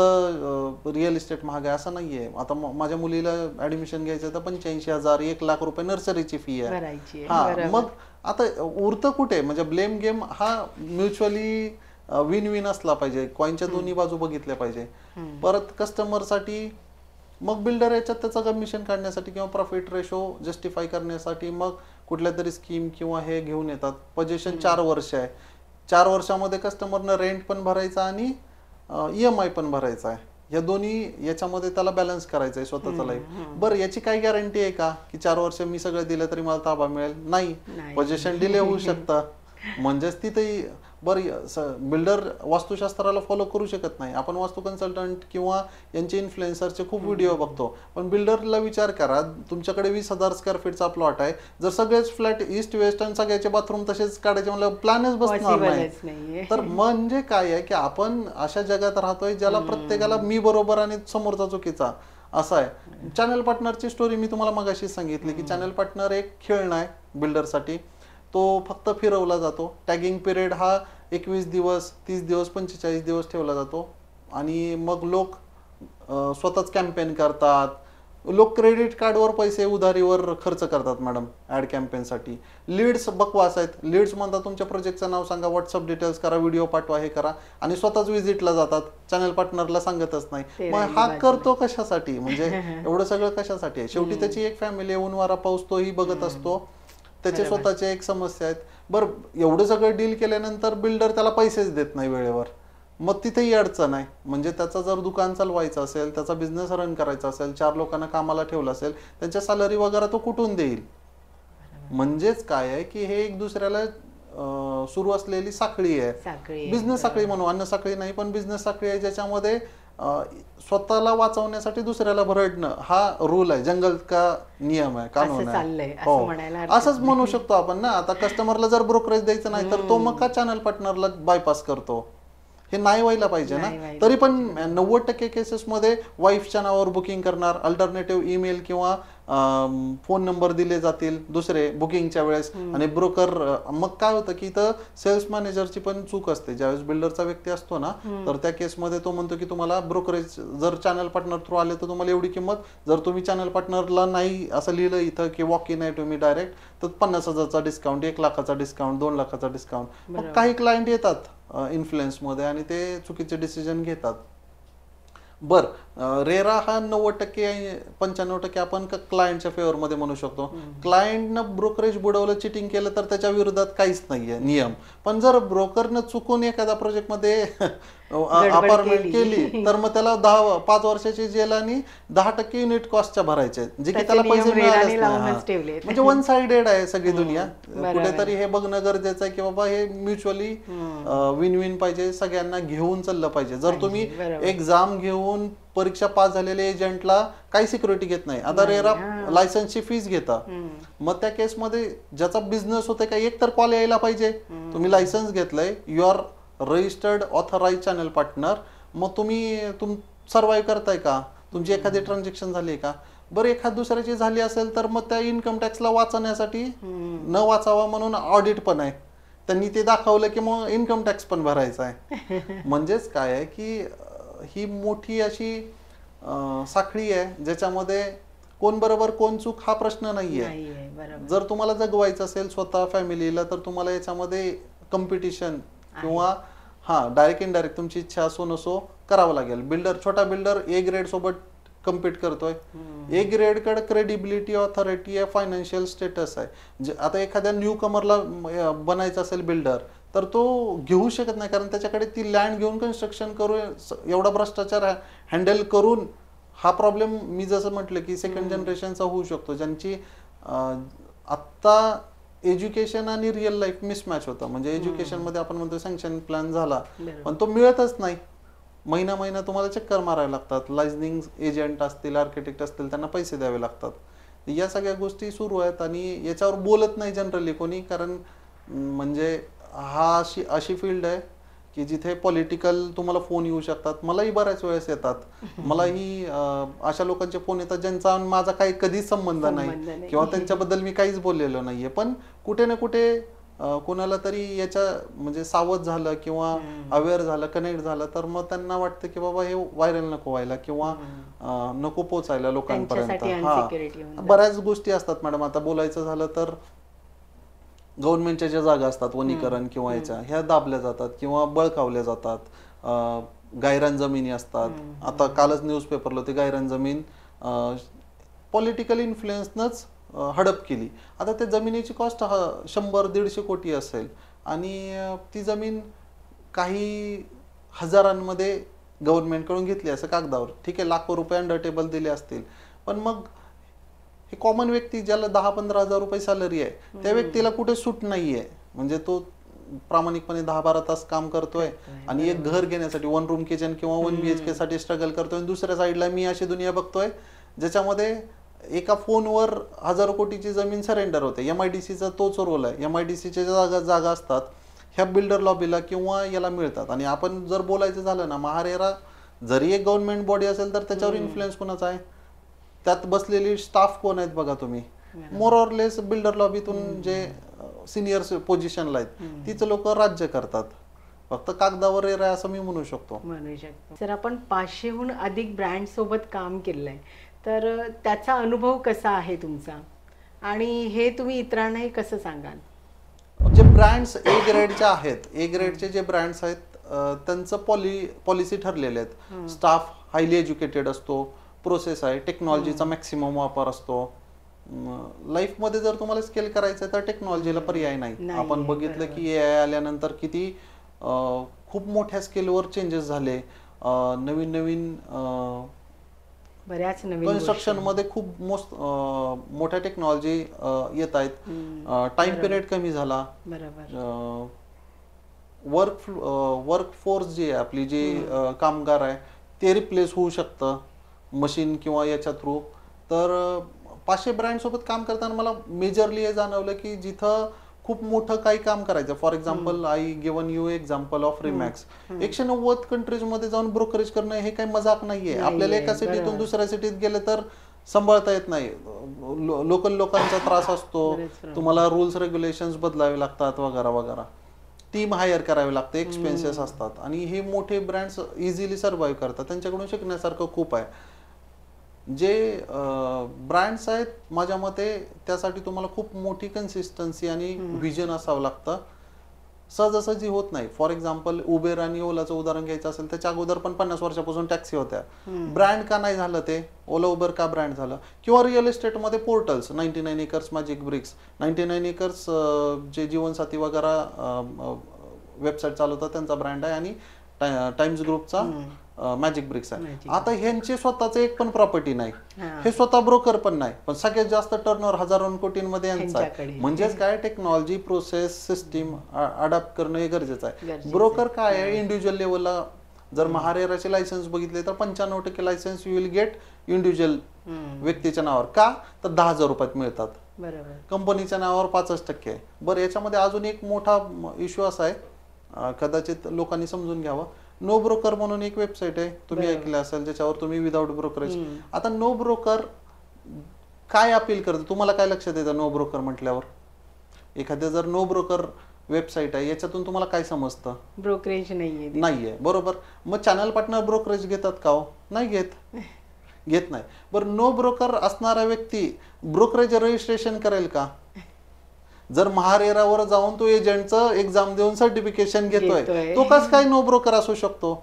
रिअल इस्टेट महाग आहे असं नाहीये. आता माझ्या मुलीला ऍडमिशन घ्यायचं तर 85,000, 1,00,000 रुपये नर्सरीची फी आहे. हा, मग आता उरतं कुठे? म्हणजे ब्लेम गेम हा म्युच्युअली विन विन असला पाहिजे, कॉईनच्या दोन्ही बाजू बघितल्या पाहिजे. परत कस्टमरसाठी मग बिल्डर याच्यात त्याचा कमिशन काढण्यासाठी किंवा प्रॉफिट रेशो जस्टिफाय करण्यासाठी मग कुठल्या तरी स्कीम किंवा हे घेऊन येतात. पोझिशन 4 वर्ष आहे, 4 वर्षामध्ये कस्टमरनं रेंट पण भरायचा आणि EMI पण भरायचा आहे. या दोन्ही याच्यामध्ये त्याला बॅलन्स करायचा आहे स्वतःचा लाईफ. बरं, याची काय गॅरंटी आहे का की 4 वर्ष मी सगळं दिलं तरी मला ताबा मिळेल? नाही, पोझिशन डिले होऊ शकतं. म्हणजेच तिथेही बरं बिल्डर वास्तुशास्त्राला फॉलो करू शकत नाही. आपण वास्तू कन्सल्टंट किंवा यांचे इन्फ्लुएन्सरचे खूप व्हिडिओ बघतो, पण बिल्डरला विचार करा, तुमच्याकडे 20,000 स्क्वेअर फीटचा प्लॉट आहे, जर सगळेच फ्लॅट ईस्ट वेस्ट आणि सगळ्याचे बाथरूम तसेच काढायचे म्हणजे प्लॅनच बसणार नाही. तर म्हणजे काय आहे की आपण अशा जगात राहतोय ज्याला प्रत्येकाला मी बरोबर आणि समोरचा चुकीचा असं आहे. चॅनल पार्टनरची स्टोरी मी तुम्हाला मगाशी सांगितली की चॅनल पार्टनर एक खेळणं आहे बिल्डरसाठी. तो फक्त फिरवला जातो. टॅगिंग पिरियड हा 21 दिवस, 30 दिवस, 45 दिवस ठेवला जातो आणि मग लोक स्वतःच कॅम्पेन करतात. लोक क्रेडिट कार्डवर पैसे उधारीवर खर्च करतात मॅडम ॲड कॅम्पेनसाठी. लीड्स बकवास आहेत. लीड्स म्हणतात तुमच्या प्रोजेक्टचं नाव सांगा, व्हॉट्सअप डिटेल्स करा, व्हिडिओ पाठवा, हे करा, आणि स्वतःच व्हिजिटला जातात, चॅनल पार्टनरला सांगतच नाही. मग हा करतो कशासाठी? म्हणजे एवढं सगळं कशासाठी आहे? शेवटी त्याची एक फॅमिली येऊन वारा पाऊस तोही बघत असतो, त्याचे स्वतःचे एक समस्या आहेत. बरं, एवढं सगळं डील केल्यानंतर बिल्डर त्याला पैसेच देत नाही वेळेवर, मग तिथेही अडचण आहे. म्हणजे त्याचा जर दुकान चालवायचं असेल, त्याचा बिझनेस रन करायचा असेल, 4 लोकांना कामाला ठेवलं असेल, त्यांच्या सॅलरी वगैरे तो कुठून देईल? म्हणजेच काय आहे की हे एक दुसऱ्याला सुरू असलेली साखळी आहे. बिझनेस साखळी म्हणू, अन्न साखळी नाही, पण बिझनेस साखळी आहे ज्याच्यामध्ये स्वतःला वाचवण्यासाठी दुसऱ्याला भरडणं हा रूल आहे, जंगल का नियम आहे, कानून आहे. असंच म्हणू शकतो आपण ना. आता कस्टमरला जर ब्रोकरेज द्यायचं नाही तर तो मग का चॅनल पार्टनरला बायपास करतो? हे नाही व्हायला पाहिजे ना. तरी पण 90% केसेसमध्ये वाईफच्या नावावर बुकिंग करणार, अल्टरनेटिव्ह ईमेल किंवा फोन नंबर दिले जातील दुसरे बुकिंगच्या वेळेस, आणि ब्रोकर. मग काय होतं की इथं सेल्स मॅनेजरची पण चूक असते. ज्यावेळेस बिल्डरचा व्यक्ती असतो ना, तर त्या केसमध्ये तो म्हणतो की तुम्हाला ब्रोकरेज जर चॅनल पार्टनर थ्रू आले तर तुम्हाला एवढी किंमत, जर तुम्ही चॅनल पार्टनरला नाही असं लिहिलं इथं की वॉक इन आहे तुम्ही डायरेक्ट, तर 50,000चा डिस्काउंट, 1,00,000चा डिस्काउंट, 2,00,000चा डिस्काउंट. मग काही क्लायंट येतात इन्फ्लुएन्समध्ये आणि ते चुकीचे डिसिजन घेतात. बरं, रेरा हा 90% 95% आपण क्लायंटच्या फेवर मध्ये म्हणू शकतो. क्लायंटनं ब्रोकरेज बुडवलं, चिटिंग केलं तर त्याच्या विरोधात काहीच नाहीये नियम. पण जर ब्रोकरनं चुकून एखाद्या प्रोजेक्ट मध्ये अपार्टमेंट केली तर मग त्याला 5 वर्षाची जेल आणि 10% युनिट कॉस्टच्या भरायचे, जे की त्याला पैसे मिळालेच नाही. म्हणजे वन साइडेड आहे सगळी दुनिया. कुठेतरी हे बघणं गरजेचं आहे की बाबा हे म्युच्युअली विन विन पाहिजे, सगळ्यांना घेऊन चाललं पाहिजे. जर तुम्ही एक्झाम घेऊन परीक्षा पास झालेल्या एजंटला काही सिक्युरिटी घेत नाही. आता रेरा लायसन्सची फीस घेता, मग त्या केसमध्ये ज्याचा बिझनेस होतोय का एक तर कॉल यायला पाहिजे, तुम्ही लायसन्स घेतलंय, you are registered authorise channel partner, मग तुम्ही सर्व्हाइव्ह करताय का, तुमची एखादी ट्रान्झॅक्शन झाली का. बरं एखाद दुसऱ्याची झाली असेल तर मग त्या इन्कम टॅक्सला वाचवण्यासाठी न वाचावा म्हणून ऑडिट पण आहे. त्यांनी ते दाखवलं की मग इन्कम टॅक्स पण भरायचा आहे. म्हणजेच काय आहे की ही मोठी अशी साखळी आहे ज्याच्यामध्ये कोण बरोबर कोण चूक हा प्रश्न नाहीये. जर तुम्हाला जगवायचं असेल स्वतः फॅमिलीला तर तुम्हाला याच्यामध्ये कॉम्पिटिशन किंवा डायरेक्ट इनडायरेक्ट तुमची इच्छा असो नसो करावं लागेल. छोटा बिल्डर ए ग्रेड सोबत कम्पीट करतोय. ए ग्रेड कडे क्रेडिबिलिटी, ऑथॉरिटी आहे, फायनान्शियल स्टेटस आहे. आता एखाद्या न्यू कमरला बनायचं असेल बिल्डर तर तो घेऊ शकत नाही, कारण त्याच्याकडे ती लँड घेऊन कन्स्ट्रक्शन करून एवढा भ्रष्टाचार हँडल करून हा प्रॉब्लेम मी जसं म्हटलं की सेकंड जनरेशनचा होऊ शकतो, ज्यांची आत्ता एज्युकेशन आणि रिअल लाईफ मिसमॅच होतं. म्हणजे एज्युकेशन मध्ये आपण म्हणतो सँक्शन प्लॅन झाला पण तो मिळतच नाही. महिना तुम्हाला चक्कर मारायला लागतात. लायसनिंग एजंट असतील, आर्किटेक्ट असतील, त्यांना पैसे द्यावे लागतात. या सगळ्या गोष्टी सुरू आहेत आणि याच्यावर बोलत नाही जनरली कोणी, कारण म्हणजे हा अशी फील्ड आहे की जिथे पॉलिटिकल तुम्हाला फोन येऊ शकतात. मलाही बऱ्याच वेळेस येतात. मलाही अशा लोकांचे फोन येतात ज्यांचा माझा काही कधीच संबंध नाही किंवा त्यांच्याबद्दल मी काहीच बोललेलो नाहीये, पण कुठे ना कुठे कोणाला तरी याच्या म्हणजे सावध झालं किंवा अवेअर झालं, कनेक्ट झालं तर मग त्यांना वाटतं की बाबा हे व्हायरल नको व्हायला किंवा नको पोचायला लोकांपर्यंत. बऱ्याच गोष्टी असतात मॅडम. आता बोलायचं झालं तर गव्हर्नमेंटच्या ज्या जागा असतात वनीकरण किंवा याच्या, ह्या दाबल्या जातात किंवा बळकावल्या जातात. गायरान जमिनी असतात. आता कालच न्यूजपेपरला होती गायरान जमीन पॉलिटिकल इन्फ्लुएन्सनंच हडप केली. आता त्या जमिनीची कॉस्ट 100-150 कोटी असेल आणि ती जमीन काही हजारांमध्ये गव्हर्नमेंटकडून घेतली असं कागदावर, ठीक आहे, लाखो रुपये अंडर टेबल दिले असतील, पण मग हे कॉमन व्यक्ती ज्याला 10-15 हजार रुपये सॅलरी आहे त्या व्यक्तीला कुठे सूट नाहीये. म्हणजे तो प्रामाणिकपणे 10-12 तास काम करतोय आणि एक घर घेण्यासाठी 1 रूम किचन किंवा 1 BHK साठी स्ट्रगल करतोय. दुसऱ्या साईडला मी अशी दुनिया बघतोय ज्याच्यामध्ये एका फोनवर हजारो कोटीची जमीन सरेंडर होते. MIDCचा तोच रोल आहे. MIDCच्या जागा असतात ह्या बिल्डर लॉबीला किंवा याला मिळतात. आणि आपण जर बोलायचं झालं ना, महारेरा जरी एक गव्हर्नमेंट बॉडी असेल तर त्याच्यावर इन्फ्लुएन्स कोणाचा आहे, त्यात बसलेली स्टाफ कोण आहेत बघा तुम्ही. मोर ऑर लेस बिल्डर लॉबीतून जे सिनियर पोझिशनला आहेत तीच लोक राज्य करतात. फक्त कागदावर रेरा असं मी म्हणू शकतो. सर, आपण 500हून अधिक ब्रँड सोबत काम केलंय, तर त्याचा अनुभव कसा आहे तुमचा आणि हे तुम्ही इतरांनाही कसं सांगाल? जे ब्रँड्स ए ग्रेडचे आहेत, ए ग्रेडचे जे ब्रँड्स आहेत त्यांचं पॉलिसी ठरलेले आहेत. स्टाफ हायली एज्युकेटेड असतो, प्रोसेस आहे, टेक्नॉलॉजीचा मॅक्सिमम वापर असतो. लाईफमध्ये जर तुम्हाला स्केल करायचं आहे तर टेक्नॉलॉजीला पर्याय नाही. आपण बघितलं की AI आल्यानंतर किती खूप मोठ्या स्केलवर चेंजेस झाले. नवीन कन्स्ट्रक्शन मध्ये खूप मोठ्या टेक्नॉलॉजी येत आहेत. टाइम पिरियड कमी झाला. वर्क फोर्स जी आहे आपली, जी कामगार आहे ते रिप्लेस होऊ शकतं मशीन किंवा याच्या थ्रू. तर 500 ब्रँड सोबत काम करताना मला मेजरली हे जाणवलं की जिथं खूप मोठं काही काम करायचं, for example I given you example of Remax, 190 countries मध्ये जाऊन ब्रोकरेज करणं हे काही मजाक नाहीये. आपल्याला एका सिटीतून दुसऱ्या सिटीत गेले तर सांभाळता येत नाही. लोकल लोकांचा त्रास असतो, तुम्हाला रूल्स रेग्युलेशन्स बदलावे लागतात वगैरे वगैरे. टीम हायर करावी लागते, एक्सपेन्सेस असतात आणि हे मोठे ब्रँड्स इझिली सर्व्हाइव्ह करतात. त्यांच्याकडून शिकण्यासारखं खूप आहे. जे ब्रँड्स आहेत माझ्या मते त्यासाठी तुम्हाला खूप मोठी कन्सिस्टन्सी आणि व्हिजन असावं लागतं. सहजासहजी होत नाही. फॉर एक्झाम्पल उबेर आणि ओलाचं उदाहरण घ्यायचं असेल, त्याच्या अगोदर पण 50 वर्षापासून टॅक्सी होत्या. ब्रँड का नाही झालं ते? ओला उबर का ब्रँड झालं? किंवा रिअल इस्टेटमध्ये portals, 99 acres, Magic Bricks. 99 acres जे जीवनसाथी वगैरे वेबसाईट चालवतात त्यांचा ब्रँड आहे, आणि टाइम्स ग्रुपचा मॅजिक ब्रिक्स आहे. आता ह्यांची स्वतःचे एक पण प्रॉपर्टी नाही, हे स्वतः ब्रोकर पण नाही, पण सगळ्यात जास्त टर्नओव्हर हजारो कोटींमध्ये यांचा आहे. म्हणजेच काय, टेक्नॉलॉजी, प्रोसेस, सिस्टीम अडॅप्ट करणं हे गरजेचं आहे. ब्रोकर काय आहे, इंडिव्हिज्युअल लेवलला जर महारेराचे लायसन्स बघितले तर 95% licence you will get individual व्यक्तीच्या नावावर. का तर 10,000 रुपयात मिळतात. कंपनीच्या नावावर 5% आहे. बरं, याच्यामध्ये अजून एक मोठा इश्यू असा आहे, कदाचित लोकांनी समजून घ्यावं. नो ब्रोकर म्हणून एक वेबसाईट आहे, तुम्ही ऐकलं असेल, ज्याच्यावर तुम्ही विदाउट ब्रोकरेज. आता नो ब्रोकर काय अपील करतं, तुम्हाला काय लक्षात येतं नो ब्रोकर म्हटल्यावर? एखाद्या जर नो ब्रोकर वेबसाईट आहे, याच्यातून तुम्हाला काय समजतं? ब्रोकरेज नाहीये, बरोबर. मग चॅनल पार्टनर ब्रोकरेज घेतात का हो? नाही घेत नाही. बरं, नो ब्रोकर असणारा व्यक्ती ब्रोकरेज रजिस्ट्रेशन करेल का? जर महारेरावर जाऊन तो एजंटचं एक्झाम देऊन सर्टिफिकेशन घेतोय, तो कसं काय नो ब्रोकर असू शकतो?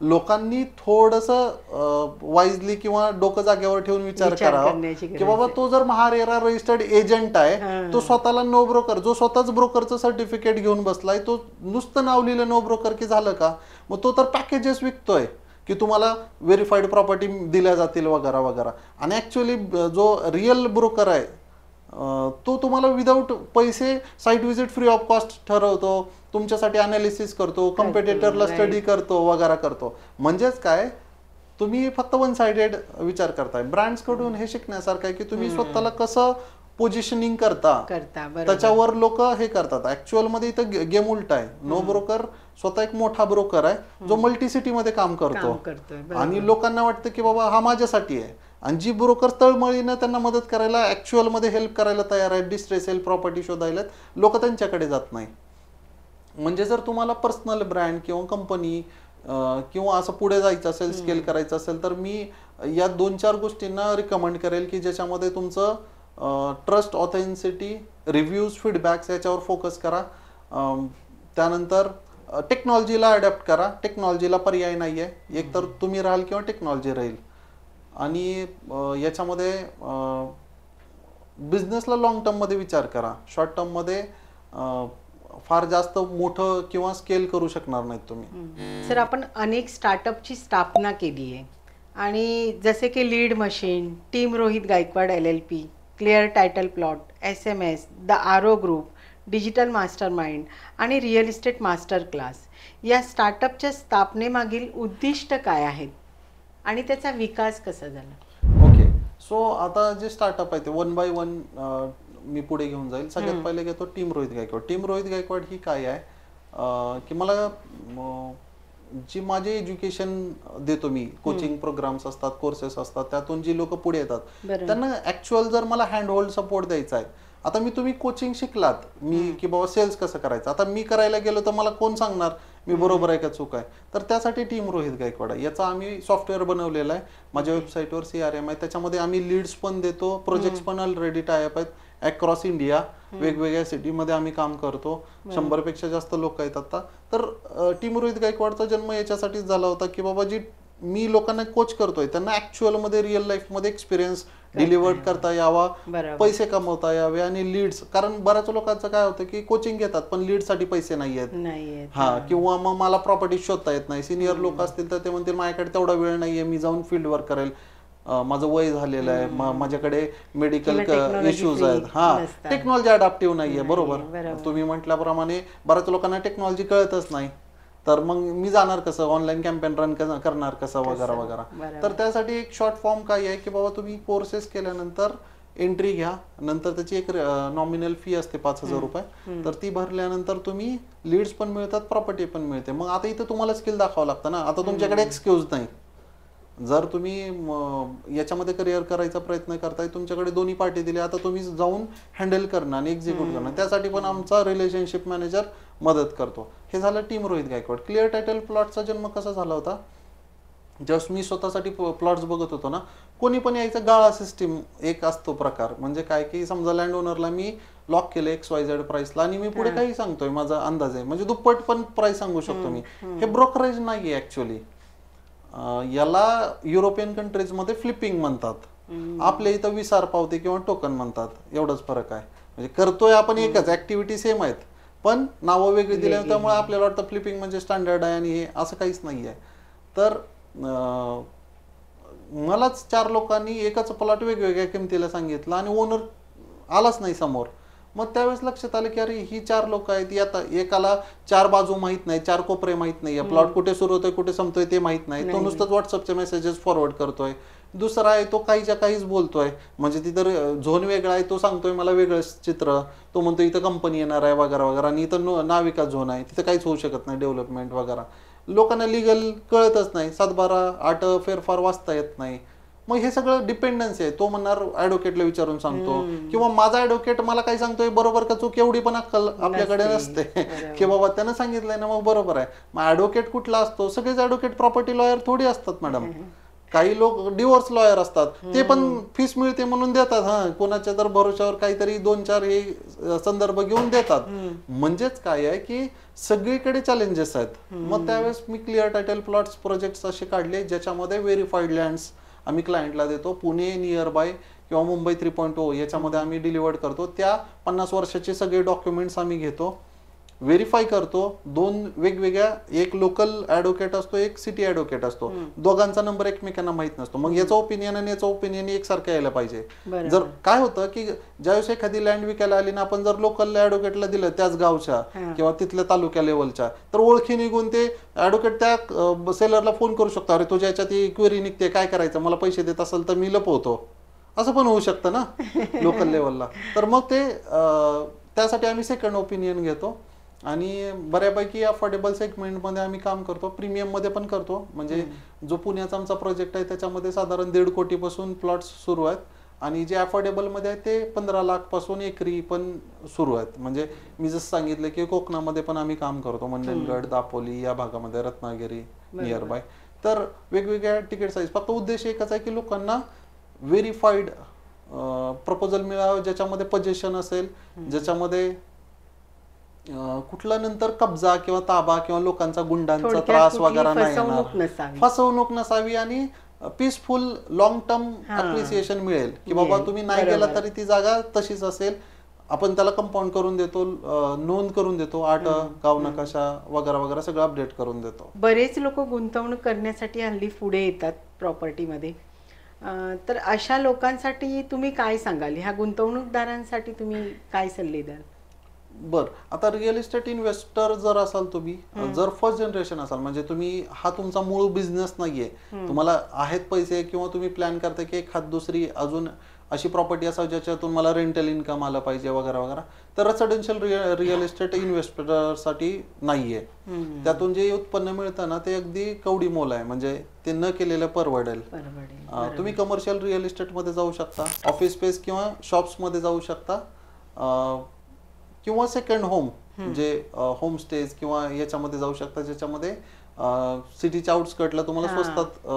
लोकांनी थोडंसं वाईजली किंवा डोकं जागेवर ठेवून विचार करावा की बाबा तो जर महारेरा रजिस्टर्ड एजंट आहे, तो स्वतःला नो ब्रोकर, जो स्वतःच ब्रोकरचं सर्टिफिकेट घेऊन बसलाय, तो नुसतं नाव लिहिलं नो ब्रोकर की झालं का? मग तो तर पॅकेजेस विकतोय की तुम्हाला व्हेरीफाईड प्रॉपर्टी दिल्या जातील वगैरे वगैरे. आणि ऍक्च्युअली जो रिअल ब्रोकर आहे तो तुम्हाला विदाऊट पैसे site visit free of cost ठरवतो, तुमच्यासाठी अनालिसिस करतो, कॉम्पिटिटरला स्टडी करतो वगैरे करतो. म्हणजेच काय, तुम्ही फक्त वन साइडेड विचार करताय. ब्रँड्स कडून हे शिकण्यासारखं आहे की तुम्ही स्वतःला कसं पोझिशनिंग करता, त्याच्यावर लोक हे करतात. ऍक्च्युअल मध्ये इथं गेम उलटा आहे. नो ब्रोकर स्वतः एक मोठा ब्रोकर आहे जो मल्टी सिटी मध्ये काम करतो, आणि लोकांना वाटतं की बाबा हा माझ्यासाठी आहे. आणि जी ब्रोकर तळमळीनं त्यांना मदत करायला, ऍक्च्युअल मध्ये हेल्प करायला तयार आहेत, डिस्ट्रेस सेल प्रॉपर्टी शोधायला, लोक त्यांच्याकडे जात नाही. म्हणजे जर तुम्हाला पर्सनल ब्रँड किंवा कंपनी किंवा असं पुढे जायचं असेल, स्केल करायचं असेल, तर मी या 2-4 गोष्टींना रिकमेंड करेल की ज्याच्यामध्ये तुमचं ट्रस्ट, ऑथेंटिसिटी, रिव्ह्यूज, फीडबॅक्स याच्यावर फोकस करा. त्यानंतर टेक्नॉलॉजीला अडॅप्ट करा. टेक्नॉलॉजीला पर्याय नाहीये, एकतर तुम्ही राहाल किंवा टेक्नॉलॉजी राहील. आणि याच्यामध्ये बिझनेसला लॉंग टर्म मध्ये विचार करा. शॉर्ट टर्म मध्ये फार जास्त मोठं किंवा स्केल करू शकणार नाहीत तुम्ही. सर, आपण अनेक स्टार्टअपची स्थापना केली आहे, आणि जसे की lead machine, team Rohit Gaikwad LLP, clear title plot, SMS, the Arrow group, digital master mind आणि रिअल इस्टेट मास्टर क्लास, या स्टार्टअपच्या स्थापनेमागील उद्दिष्ट काय आहेत आणि त्याचा विकास कसा झाला? ओके, सो आता जे स्टार्टअप आहे ते 1 by 1 मी पुढे घेऊन जाईल. सगळ्यात पहिले घेतो टीम रोहित गायकवाड. टीम रोहित गायकवाड ही काय आहे की मला जी माझे एज्युकेशन देतो मी, कोचिंग प्रोग्राम्स असतात, कोर्सेस असतात, त्यातून जी लोक पुढे येतात त्यांना ऍक्च्युअल जर मला हँड होल्ड सपोर्ट द्यायचा आहे. आता तुम्ही कोचिंग शिकलात मी की बाबा सेल्स कसं करायचं, आता मी करायला गेलो तर मला कोण सांगणार मी बरोबर आहे का चूक आहे? तर त्यासाठी टीम रोहित गायकवाड आहे. याचा आम्ही सॉफ्टवेअर बनवलेला आहे. माझ्या वेबसाईटवर CRM आहे, त्याच्यामध्ये आम्ही लीड्स पण देतो, प्रोजेक्ट्स पण ऑलरेडी टायअप आहेत अक्रॉस इंडिया. वेगवेगळ्या सिटीमध्ये आम्ही काम करतो. 100 पेक्षा जास्त लोक आहेत आता. तर टीम रोहित गायकवाडचा जन्म याच्यासाठीच झाला होता की बाबा जी मी लोकांना कोच करतोय त्यांना ऍक्च्युअल मध्ये, रिअल लाईफ मध्ये एक्सपिरियन्स डिलिव्हर करता यावा, पैसे कमवता यावे. आणि लीड्स, कारण बऱ्याच लोकांचं काय होतं की कोचिंग घेतात पण लीड साठी पैसे नाहीयेत, हा, किंवा मग मला प्रॉपर्टी शोधता येत नाही. सिनियर लोक असतील तर ते म्हणतील माझ्याकडे तेवढा वेळ नाहीये, मी जाऊन फील्ड वर्क करेल, माझं वय झालेलं आहे, माझ्याकडे मेडिकल इश्यूज आहेत, हा, टेक्नॉलॉजी अडॅप्टिव्ह नाहीये. बरोबर, तुम्ही म्हटल्याप्रमाणे बऱ्याच लोकांना टेक्नॉलॉजी कळतच नाही, तर मग मी जाणार कसं, ऑनलाईन कॅम्पेन रन करणार कसं वगैरे वगैरे. तर त्यासाठी एक शॉर्ट फॉर्म काय आहे की बाबा तुम्ही कोर्सेस केल्यानंतर एंट्री घ्या, नंतर त्याची एक नॉमिनल फी असते 5,000 रुपये, तर ती भरल्यानंतर तुम्ही लीड्स पण मिळतात, प्रॉपर्टी पण मिळते. मग आता इथे तुम्हाला स्किल दाखवावं लागतं ना. आता तुमच्याकडे एक्सक्यूज नाही. जर तुम्ही याच्यामध्ये करिअर करायचा प्रयत्न करताय, तुमच्याकडे दोन्ही पार्टी दिली, आता तुम्ही जाऊन हँडल करणं आणि एक्झिक्यूट करणं, त्यासाठी पण आमचा रिलेशनशिप मॅनेजर मदत करतो. हे झालं team Rohit Gaikwad. Clear title प्लॉटचा जन्म कसा झाला होता, जस्ट मी स्वतःसाठी प्लॉट्स बघत होतो ना, कोणी पण यायचं गाळा सिस्टीम एक असतो प्रकार. म्हणजे काय की समजा लँड ओनरला मी लॉक केलं XYZ प्राइसला आणि मी पुढे काही सांगतोय, माझा अंदाज आहे, म्हणजे दुप्पट पण प्राइस सांगू शकतो मी. हे ब्रोकरेज नाहीये ऍक्च्युअली. याला युरोपियन कंट्रीज मध्ये फ्लिपिंग म्हणतात, आपल्या इथं विसार पावते किंवा टोकन म्हणतात, एवढाच फरक आहे. म्हणजे करतोय आपण एकच, ऍक्टिव्हिटी सेम आहेत पण नावं वेगळी दिली, त्यामुळे आपल्याला वाटतं फ्लिपिंग म्हणजे स्टँडर्ड आहे आणि हे असं काहीच नाही आहे. तर मलाच 4 लोकांनी एकच प्लॉट वेगवेगळ्या किमतीला सांगितलं आणि ओनर आलाच नाही समोर. मग त्यावेळेस लक्षात आलं की अरे ही 4 लोक आहेत, आता एकाला 4 बाजू माहित नाही, 4 कोपरे माहित नाही, प्लॉट कुठे सुरू होतोय कुठे संपतोय ते माहित नाही, तो नुसतंच व्हॉट्सअपचे मेसेजेस फॉरवर्ड करतोय. दुसरा आहे तो काहीच्या काहीच बोलतोय, म्हणजे तिथं झोन वेगळा आहे, तो सांगतोय मला वेगळं चित्र, तो म्हणतो इथं कंपनी येणार आहे वगैरे वगैरे, आणि इथं नाविका झोन आहे, तिथं काहीच होऊ शकत नाही डेव्हलपमेंट वगैरे. लोकांना लिगल कळतच नाही, 7/12 8 फेरफार वाचता येत नाही. मग हे सगळं डिपेंडन्सी आहे. तो म्हणणार ऍडव्होकेटला विचारून सांगतो, किंवा माझा ऍडव्होकेट मला काही सांगतोय बरोबर का चूक एवढी पण अक्कल आपल्याकडे नसते की बाबा त्यानं सांगितलंय ना मग बरोबर आहे. मग ऍडव्होकेट कुठला असतो? सगळेच ऍडव्होकेट प्रॉपर्टी लॉयर थोडी असतात मॅडम. काही लोक डिवोर्स लॉयर असतात, ते पण फीस मिळते म्हणून देतात, कोणाच्या तर भरोशावर काहीतरी 2-4 हे संदर्भ घेऊन देतात. म्हणजेच काय आहे की सगळीकडे चॅलेंजेस आहेत. मग त्यावेळेस मी क्लिअर टायटल प्लॉट्स प्रोजेक्ट्स असे काढले ज्याच्यामध्ये व्हेरीफाईड लँड्स आम्ही क्लायंटला देतो. पुणे नियर बाय किंवा मुंबई 3.0 याच्यामध्ये आम्ही डिलिव्हर्ड करतो. त्या 50 वर्षाचे सगळे डॉक्युमेंट्स आम्ही घेतो, व्हेरीफाय करतो. 2 वेगवेगळ्या, एक लोकल ऍडव्होकेट असतो, एक सिटी ऍडव्होकेट असतो, दोघांचा नंबर एकमेकांना माहित नसतो. मग याचा ओपिनियन आणि याचा ओपिनियन एकसारखं यायला पाहिजे. जर काय होतं की ज्यावेळेस एखादी लँड विकायला आली ना, आपण जर लोकल ऍडव्होकेटला दिलं त्याच गावच्या किंवा तिथल्या तालुक्या लेवलच्या, तर ओळखी निघून ते ऍडव्होकेट त्या सेलरला फोन करू शकतो, अरे तुझ्या याच्यात ही क्वेरी निघते, काय करायचं, मला पैसे देत असेल तर मी लपवतो, असं पण होऊ शकतं ना लोकल लेवलला. तर मग ते त्यासाठी आम्ही सेकंड ओपिनियन घेतो आणि बऱ्यापैकी अफोर्डेबल सेगमेंटमध्ये आम्ही काम करतो, प्रीमियममध्ये पण करतो. म्हणजे जो पुण्याचा आमचा प्रोजेक्ट आहे त्याच्यामध्ये साधारण 1.5 कोटीपासून प्लॉट्स सुरू आहेत, आणि जे अफोर्डेबलमध्ये आहेत ते 15 लाख पासून एकरी पण सुरू आहेत. म्हणजे मी जसं सांगितलं की कोकणामध्ये पण आम्ही काम करतो, मंडणगड, दापोली या भागामध्ये, रत्नागिरी नियर बाय. तर वेगवेगळ्या तिकीट साईज, फक्त उद्देश एकच आहे की लोकांना व्हेरीफाईड प्रपोजल मिळावं, ज्याच्यामध्ये पोजेशन असेल, ज्याच्यामध्ये कुठला नंतर कब्जा किंवा ताबा किंवा लोकांचा गुंडांचा त्रास वगैरे नाही येणार, फसवणूक नसावी, आणि पीसफुल लॉंग टर्म अप्रिसिएशन मिळेल की बाबा तुम्ही नाही गेला तरी ती जागा तशीच असेल. आपण त्याला कंपाऊंड करून देतो, नोंद करून देतो, 8 गाव नकाशा वगैरे वगैरे सगळं अपडेट करून देतो. बरेच लोक गुंतवणूक करण्यासाठी हल्ली पुढे येतात प्रॉपर्टीमध्ये, तर अशा लोकांसाठी तुम्ही काय सांगाल? ह्या गुंतवणूकदारांसाठी तुम्ही काय सल्ले द्याल? बर, आता रिअल इस्टेट इन्व्हेस्टर जर असाल तुम्ही, जर फर्स्ट जनरेशन असाल, म्हणजे तुम्ही हा तुमचा मूळ बिझनेस नाहीये, तुम्हाला आहेत पैसे किंवा तुम्ही प्लॅन करता की एखाद दुसरी अजून अशी प्रॉपर्टी असावी ज्याच्यातून मला रेंटल इन्कम आलं पाहिजे वगैरे वगैरे, तर रेसिडेन्शियल रिअल इस्टेट इन्व्हेस्टरसाठी नाहीये. त्यातून जे उत्पन्न मिळतं ना ते अगदी कवडी मोल आहे, म्हणजे ते न केलेलं परवडेल. तुम्ही कमर्शियल रिअल इस्टेटमध्ये जाऊ शकता, ऑफिस स्पेस किंवा शॉप्समध्ये जाऊ शकता, किंवा सेकंड होम जे होम स्टेज किंवा याच्यामध्ये जाऊ शकता, ज्याच्यामध्ये सिटीच्या आउटस्कर्टला तुम्हाला स्वस्तात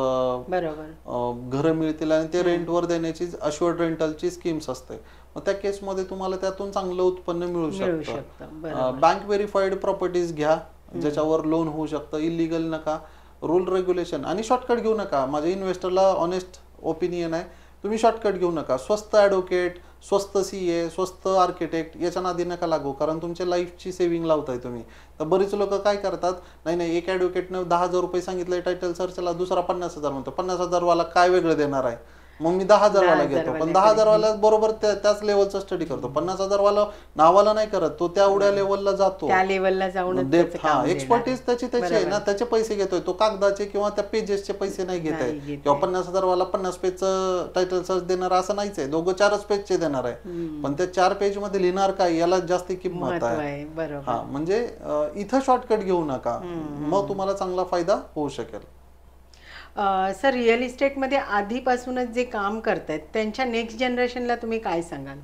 घरं मिळतील आणि ते रेंटवर देण्याची अश्युअर्ड रेंटलची स्कीम्स असते. मग त्या केसमध्ये तुम्हाला त्यातून चांगलं उत्पन्न मिळू शकतं. बँक व्हेरीफाईड प्रॉपर्टीज घ्या ज्याच्यावर लोन होऊ शकतं. इलिगल नका, रूल रेग्युलेशन आणि शॉर्टकट घेऊ नका. माझ्या इन्व्हेस्टरला ऑनेस्ट ओपिनियन आहे, तुम्ही शॉर्टकट घेऊ नका. स्वस्त ॲडव्होकेट, स्वस्त CA, स्वस्त आर्किटेक्ट याच्या नादी नका लागू, कारण तुमच्या लाईफची सेव्हिंग लावताय तुम्ही. तर बरीच लोक काय करतात, नाही एक ॲडव्होकेटनं 10,000 रुपये सांगितले टायटल सर्चला, दुसरा 50,000 म्हणतो. 50,000 वाला काय वेगळं देणार आहे, मग मी 10,000 वाला घेतो. पण 10,000 वाला बरोबर त्याच लेवलचा स्टडी करतो. 50,000 वाला नावाला नाही करत, तो त्या एवढ्या लेवलला जातो, त्या लेवलला जाऊन एक्सपर्टीज त्याची आहे ना, त्याचे पैसे घेतोय तो, कागदाचे किंवा त्या पेजेसचे पैसे नाही घेत आहे. किंवा 50,000 वाला 50 पेजचं टायटल सर्च देणार असं नाहीच आहे, दोघं 4च पेजचे देणार आहे. पण त्या 4 पेज मध्ये लिहिणार काय याला जास्त किंमत आहे. म्हणजे इथं शॉर्टकट घेऊ नका, मग तुम्हाला चांगला फायदा होऊ शकेल. सर, रिअल इस्टेटमध्ये आधीपासूनच जे काम करतायत त्यांच्या नेक्स्ट जनरेशनला तुम्ही काय सांगाल?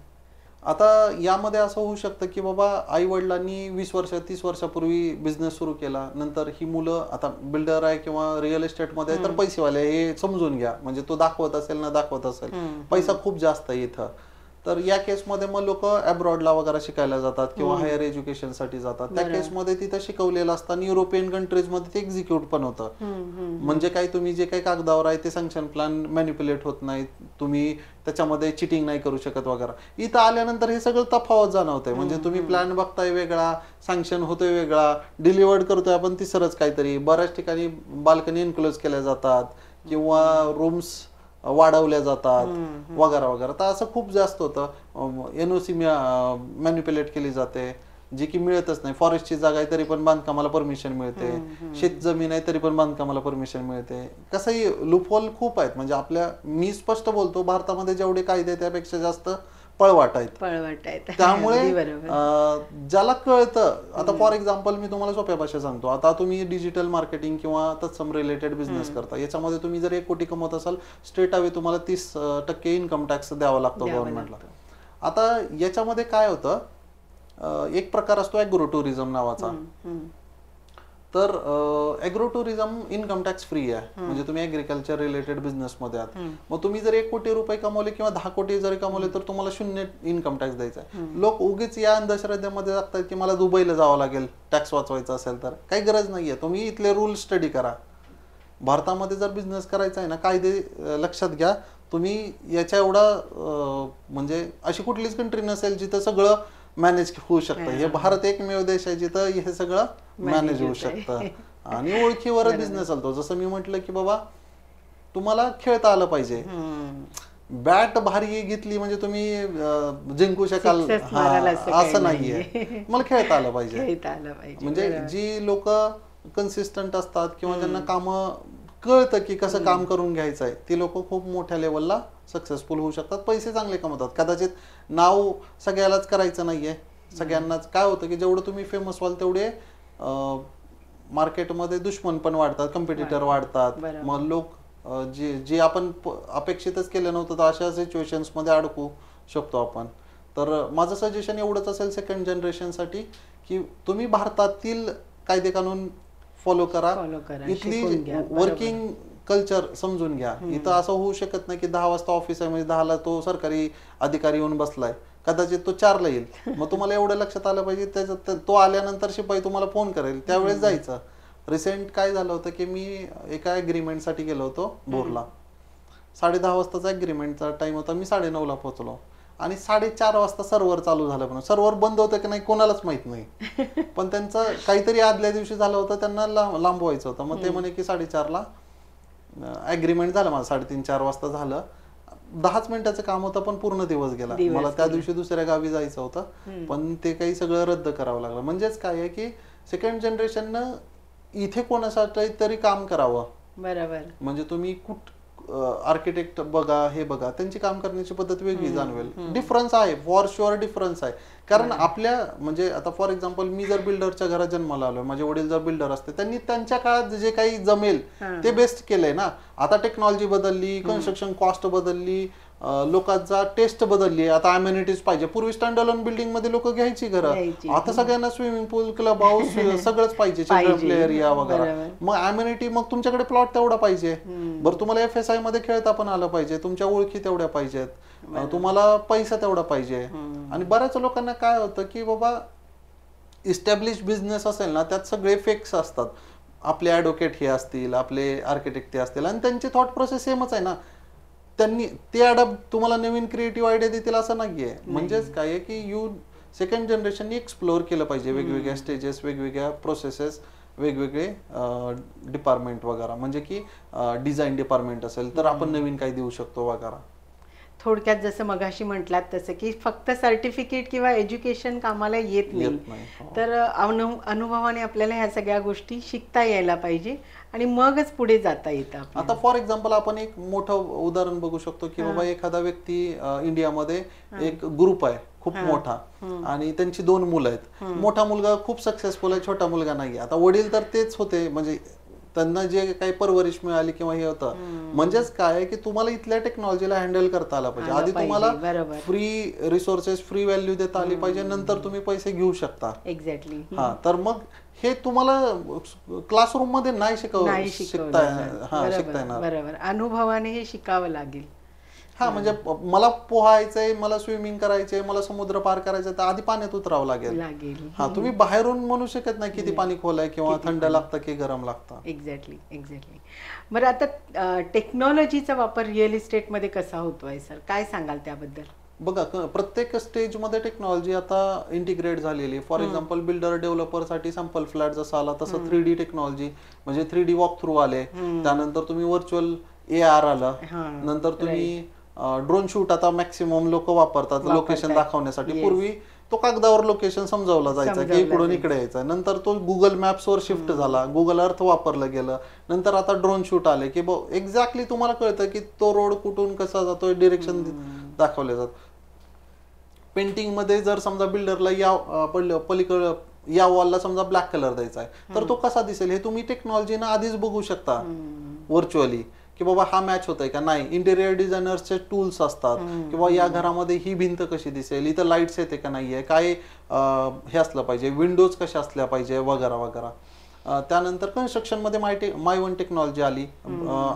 आता यामध्ये असं होऊ शकतं की बाबा आई वडिलांनी 20 वर्ष 30 वर्षापूर्वी बिझनेस सुरू केला, नंतर ही मुलं आता बिल्डर आहे किंवा रिअल इस्टेटमध्ये तर पैसेवाले, हे समजून घ्या. म्हणजे तो दाखवत असेल ना दाखवत असेल, पैसा खूप जास्त आहे इथं. तर या केसमध्ये मग लोक अब्रॉडला वगैरे शिकायला जातात किंवा हायर एज्युकेशनसाठी जातात. त्या केसमध्ये तिथं शिकवलेलं असतं आणि युरोपियन कंट्रीजमध्ये ते एक्झिक्यूट पण होतं. म्हणजे काय तुम्ही जे काही कागदावर आहे ते सँक्शन प्लॅन मॅनिप्युलेट होत नाही, तुम्ही त्याच्यामध्ये चिटिंग नाही करू शकत वगैरे. इथं आल्यानंतर हे सगळं तफावत जाणवतंय. म्हणजे तुम्ही प्लॅन बघताय वेगळा, सँक्शन होतोय वेगळा, डिलिव्हर्ड करतोय आपण तिसरंच काहीतरी. बऱ्याच ठिकाणी बाल्कनी इन्क्लोज केल्या जातात किंवा रूम्स वाढवल्या जातात वगैरे वगैरे. तर असं खूप जास्त होतं. एनओसी मॅनिप्युलेट केली जाते जी की मिळतच नाही. फॉरेस्टची जागा आहे तरी पण बांधकामाला परमिशन मिळते, शेत जमीन आहे तरी पण बांधकामाला परमिशन मिळते. कसंही लूपहोल खूप आहेत. म्हणजे मी स्पष्ट बोलतो, भारतामध्ये जेवढे कायदे त्यापेक्षा जास्त पळवाट आहेत. त्यामुळे ज्याला कळतं, आता फॉर एक्झाम्पल मी तुम्हाला सोप्या भाषेत सांगतो, आता तुम्ही डिजिटल मार्केटिंग किंवा तत्सम रिलेटेड बिझनेस करता, याच्यामध्ये तुम्ही जर 1 कोटी कमवत असाल, स्ट्रेट अवे तुम्हाला 30% इन्कम टॅक्स द्यावा लागतो गव्हर्नमेंटला. आता याच्यामध्ये काय होतं, एक प्रकार असतो ॲग्रो टुरिझम नावाचा. तर agro tourism income tax free आहे. म्हणजे तुम्ही ॲग्रिकल्चर रिलेटेड बिझनेस मध्ये आहात, मग तुम्ही जर 1 कोटी रुपये कमवले किंवा 10 कोटी जरी कमवले तर तुम्हाला 0 इन्कम टॅक्स द्यायचा आहे. लोक उगीच या अंधश्रद्धेमध्ये जातात की मला दुबईला जावं लागेल टॅक्स वाचवायचा असेल तर. काही गरज नाहीये. तुम्ही इथले रूल स्टडी करा. भारतामध्ये जर बिझनेस करायचा आहे ना, कायदे लक्षात घ्या. तुम्ही याच्या एवढा म्हणजे अशी कुठलीच कंट्री नसेल जिथं सगळं मॅनेज होऊ शकतं. हे भारत एकमेव देश आहे जिथं हे सगळं मॅनेज होऊ शकतं. आणि ओळखीवरच बिझनेस चालतो. जसं मी म्हटलं की बाबा तुम्हाला खेळता आलं पाहिजे. बॅट भारी घेतली म्हणजे तुम्ही जिंकू शकाल असं नाहीये. मला खेळता आलं पाहिजे. म्हणजे जी लोक कन्सिस्टंट असतात किंवा ज्यांना काम कळतं की कसं काम करून घ्यायचं आहे, ती लोक खूप मोठ्या लेवलला सक्सेसफुल होऊ शकतात, पैसे चांगले कमवतात. कदाचित नाव सगळ्यालाच करायचं नाहीये. सगळ्यांनाच काय होतं की जेवढं तुम्ही फेमस व्हाल तेवढे मार्केटमध्ये दुश्मन पण वाढतात, कॉम्पिटिटर वाढतात. मग लोक जे आपण अपेक्षितच केलं नव्हतं, तर अशा सिच्युएशन्स मध्ये अडकू शकतो आपण. तर माझं सजेशन एवढंच असेल सेकंड जनरेशनसाठी की तुम्ही भारतातील कायदे कानून फॉलो करा. इथली वर्किंग कल्चर समजून घ्या. इथं असं होऊ शकत नाही की 10 वाजता ऑफिस आहे म्हणजे 10ला तो सरकारी अधिकारी येऊन बसलाय. कदाचित तो 4ला येईल. मग तुम्हाला एवढं लक्षात आलं पाहिजे, त्याच्यात तो आल्यानंतर शिपाई तुम्हाला फोन करेल, त्यावेळेस जायचं. रिसेंट काय झालं होतं की मी एका ॲग्रीमेंटसाठी गेलो होतो भोरला. 10:30 वाजताचा ॲग्रीमेंटचा टाइम होता. मी 9:30ला पोहोचलो आणि 4:30 वाजता सर्व्हर चालू झालं. पण सर्व्हर बंद होतं की नाही कोणालाच माहित नाही. पण त्यांचं काहीतरी आदल्या दिवशी झालं होतं, त्यांना लांबवायचं होतं. मग ते म्हणे की 4:30ला ॲग्रीमेंट झालं. माझं 3:30-4 वाजता झालं. 10च मिनिटाचं काम होतं पण पूर्ण दिवस गेला. मला त्या दिवशी दुसऱ्या गावी जायचं होतं, पण ते काही सगळं रद्द करावं लागलं. म्हणजेच काय आहे की सेकंड जनरेशननं इथे कोणासाठी तरी काम करावं. बरोबर. म्हणजे तुम्ही आर्किटेक्ट बघा, हे बघा, त्यांची काम करण्याची पद्धत वेगळी जाणवेल. डिफरन्स आहे, फॉर शुअर डिफरन्स आहे. कारण आपल्या म्हणजे आता फॉर एक्झाम्पल मी जर बिल्डरच्या घरात जन्माला आलोय, माझे वडील जर बिल्डर असते, त्यांनी त्यांच्या काळात जे काही जमेल ते बेस्ट केलंय ना. आता टेक्नॉलॉजी बदलली, कन्स्ट्रक्शन कॉस्ट बदलली, लोकांचा टेस्ट बदलली. आता अम्युनिटीज पाहिजे. पूर्वी स्टँड अलोन बिल्डिंग मध्ये लोक घ्यायची घरं, आता सगळ्यांना स्विमिंग पूल, क्लब हाऊस सगळंच पाहिजे, चिल्ड्रन प्ले एरिया वगैरे. मग अम्युनिटी, मग तुमच्याकडे प्लॉट तेवढा पाहिजे. बरं, तुम्हाला FSI मध्ये खेळता पण आलं पाहिजे, तुमच्या ओळखी तेवढ्या पाहिजेत, तुम्हाला पैसा तेवढा पाहिजे. आणि बऱ्याच लोकांना काय होतं की बाबा इस्टॅब्लिश बिझनेस असेल ना, त्यात सगळे फेक्स असतात. आपले ॲडव्होकेट हे असतील, आपले आर्किटेक्ट ते असतील, आणि त्यांची थॉट प्रोसेस सेमच आहे ना. त्यांनी ते तुम्हाला नवीन क्रिएटिव्ह आयडिया देतील असं नाहीये. म्हणजेच काय आहे की सेकंड जनरेशननी एक्सप्लोअर केलं पाहिजे वेगवेगळ्या स्टेजेस, वेगवेगळ्या प्रोसेसेस, वेगवेगळे डिपार्टमेंट वगैरे. म्हणजे की डिझाईन डिपार्टमेंट असेल तर आपण नवीन काही देऊ शकतो वगैरे. थोडक्यात जसं मगाशी म्हटलात तसं की फक्त सर्टिफिकेट किंवा एज्युकेशन कामाला येत नाही, तर अनुभवाने आपल्याला ह्या सगळ्या गोष्टी शिकता यायला पाहिजे आणि मगच पुढे जाता येतं. आता फॉर एक्झाम्पल आपण एक मोठं उदाहरण बघू शकतो की बाबा एखादा व्यक्ती इंडियामध्ये एक ग्रुप आहे खूप मोठा आणि त्यांची 2 मुलं आहेत. मोठा मुलगा खूप सक्सेसफुल आहे, छोटा मुलगा नाही. आता वडील तर तेच होते, म्हणजे त्यांना जे काही परवरिश मिळाली किंवा हे होतं. म्हणजेच काय आहे की तुम्हाला इथल्या टेक्नॉलॉजीला हँडल करता आला पाहिजे. आधी तुम्हाला फ्री रिसोर्सेस, फ्री व्हॅल्यू देता आली पाहिजे, नंतर तुम्ही पैसे घेऊ शकता. एक्झॅक्टली. हा, तर मग हे तुम्हाला क्लासरूम मध्ये नाही शिकता येणार. बरोबर, अनुभवाने हे शिकावं लागेल. हा म्हणजे मला पोहायचंय, मला स्विमिंग करायचंय, मला समुद्र पार करायचंय, तर आधी पाण्यात उतरावं लागेल. हा, तुम्ही बाहेरून म्हणू शकत नाही किती पाणी खोल आहे किंवा थंड लागतं की गरम लागतं. एक्झॅक्टली. बरं, आता टेक्नॉलॉजीचा वापर रिअल इस्टेटमध्ये कसा होतोय सर, काय सांगाल त्याबद्दल? बघा, प्रत्येक स्टेजमध्ये टेक्नॉलॉजी आता इंटिग्रेट झालेली. फॉर एक्झाम्पल बिल्डर डेव्हलपरसाठी सॅम्पल फ्लॅट जसा आला तसं 3D टेक्नॉलॉजी, म्हणजे 3D वॉक थ्रू आले. त्यानंतर तुम्ही व्हर्च्युअल AR आलं. नंतर तुम्ही ड्रोन शूट आता मॅक्सिमम लोक वापरतात लोकेशन दाखवण्यासाठी. पूर्वी तो कागदावर लोकेशन समजावला जायचा की इकडून इकडे यायचं. नंतर तो गुगल मॅप्सवर शिफ्ट झाला, गुगल अर्थ वापरलं गेलं. नंतर आता ड्रोन शूट आले की एक्झॅक्टली तुम्हाला कळतं की तो रोड कुठून कसा जातोय, डिरेक्शन दाखवले जातात. पेंटिंग मध्ये जर समजा बिल्डरला या पलीकडे या वॉलला समजा ब्लॅक कलर द्यायचा आहे, तर तो कसा दिसेल हे तुम्ही टेक्नॉलॉजीनं आधीच बघू शकता व्हर्च्युअली, की बाबा हा मॅच होतोय का नाही. इंटेरियर डिझायनर्सचे टूल्स असतात, किंवा या घरामध्ये ही भिंत कशी दिसेल, इथं लाईट्स येते का नाहीये, काय हे असलं पाहिजे, विंडोज कशा असल्या पाहिजे, वगैरे वगैरे. त्यानंतर कन्स्ट्रक्शनमध्ये माय वन टेक्नॉलॉजी आली.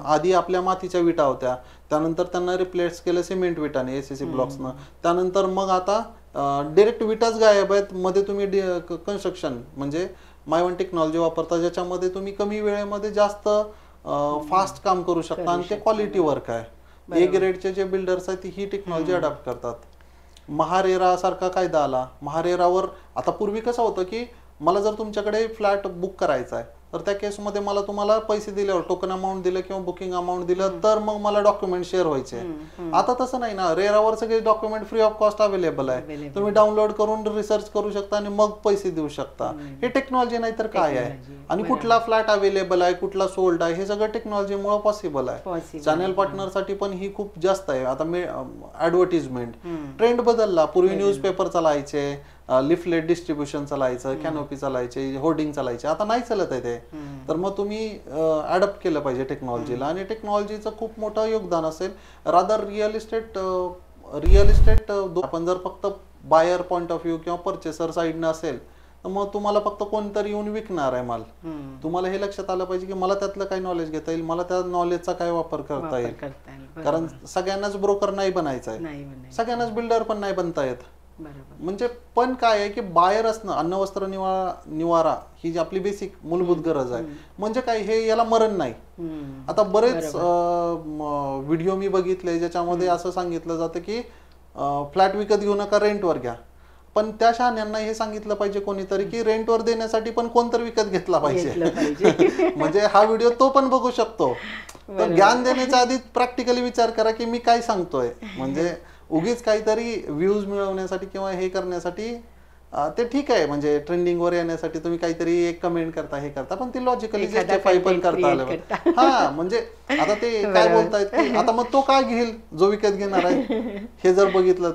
आधी आपल्या मातीच्या विटा होत्या, त्यानंतर त्यांना रिप्लेस केलं सिमेंट विटाने, ACC ब्लॉक्सनं. त्यानंतर मग आता डायरेक्ट विटाच गायब आहेत. मध्ये तुम्ही कन्स्ट्रक्शन म्हणजे माय वन टेक्नॉलॉजी वापरता, ज्याच्यामध्ये तुम्ही कमी वेळेमध्ये जास्त फास्ट काम करू शकता आणि ते क्वालिटी वर्क आहे. A ग्रेडचे जे बिल्डर्स आहेत ही टेक्नॉलॉजी अडॉप्ट करतात. महारेरा सारखा कायदा आला. महारेरावर आता पूर्वी कसं होतं की मला जर तुमच्याकडे फ्लॅट बुक करायचा आहे, तर त्या केसमध्ये मला तुम्हाला पैसे दिल्यावर टोकन अमाऊंट दिलं किंवा बुकिंग अमाऊंट दिलं तर मग मला डॉक्युमेंट शेअर व्हायचे. आता तसं नाही ना, रेरावर सगळे document free of cost available आहे. तुम्ही डाउनलोड करून रिसर्च करू शकता आणि मग पैसे देऊ शकता. हे टेक्नॉलॉजी नाही तर काय आहे. आणि कुठला फ्लॅट अवेलेबल आहे, कुठला सोल्ड आहे, हे सगळं टेक्नॉलॉजीमुळे पॉसिबल आहे. चॅनल पार्टनरसाठी पण ही खूप जास्त आहे. आता ऍडव्हर्टिजमेंट ट्रेंड बदलला. पूर्वी न्यूजपेपर चालायचे, लिफलेट डिस्ट्रीब्युशन चालायचं, कॅनोपी चालायचे, होर्डिंग चालायचे. आता नाही चालत आहे ते. तर मग तुम्ही अडॉप्ट केलं पाहिजे टेक्नॉलॉजीला, आणि टेक्नॉलॉजीचं खूप मोठं योगदान असेल. रादर रिअल इस्टेट आपण जर फक्त बायर पॉइंट ऑफ व्ह्यू किंवा परचेसर साईडनं असेल, तर मग तुम्हाला फक्त कोणतरी येऊन विकणार आहे माल. तुम्हाला हे लक्षात आलं पाहिजे की मला त्यातलं काय नॉलेज घेता येईल, मला त्या नॉलेजचा काय वापर करता येईल. कारण सगळ्यांनाच ब्रोकर नाही बनायचं आहे, सगळ्यांनाच बिल्डर पण नाही बनता येत. म्हणजे पण काय आहे की बायर असणं, अन्न वस्त्र निवारा ही जी आपली बेसिक मूलभूत गरज आहे. म्हणजे काय, हे याला मरण नाही. आता बरेच व्हिडिओ मी बघितले ज्याच्यामध्ये असं सांगितलं जातं की फ्लॅट विकत घेऊ नका, रेंटवर घ्या. पण त्या शहाण्यांना हे सांगितलं पाहिजे कोणीतरी की रेंटवर देण्यासाठी पण कोणतरी विकत घेतला पाहिजे. म्हणजे हा व्हिडिओ तो पण बघू शकतो. तर ज्ञान देण्याच्या आधी प्रॅक्टिकली विचार करा की मी काय सांगतोय. म्हणजे उगीच काहीतरी व्ह्यूज मिळवण्यासाठी किंवा हे करण्यासाठी ते ठीक आहे, म्हणजे ट्रेंडिंगवर येण्यासाठी तुम्ही काहीतरी एक कमेंट करता, हे करता, पण ते लॉजिकली जस्टिफाय पण करता आलं. हा, म्हणजे आता ते काय बोलतायत की आता मग तो काय घेईल जो विकत घेणार आहे, हे जर बघितलं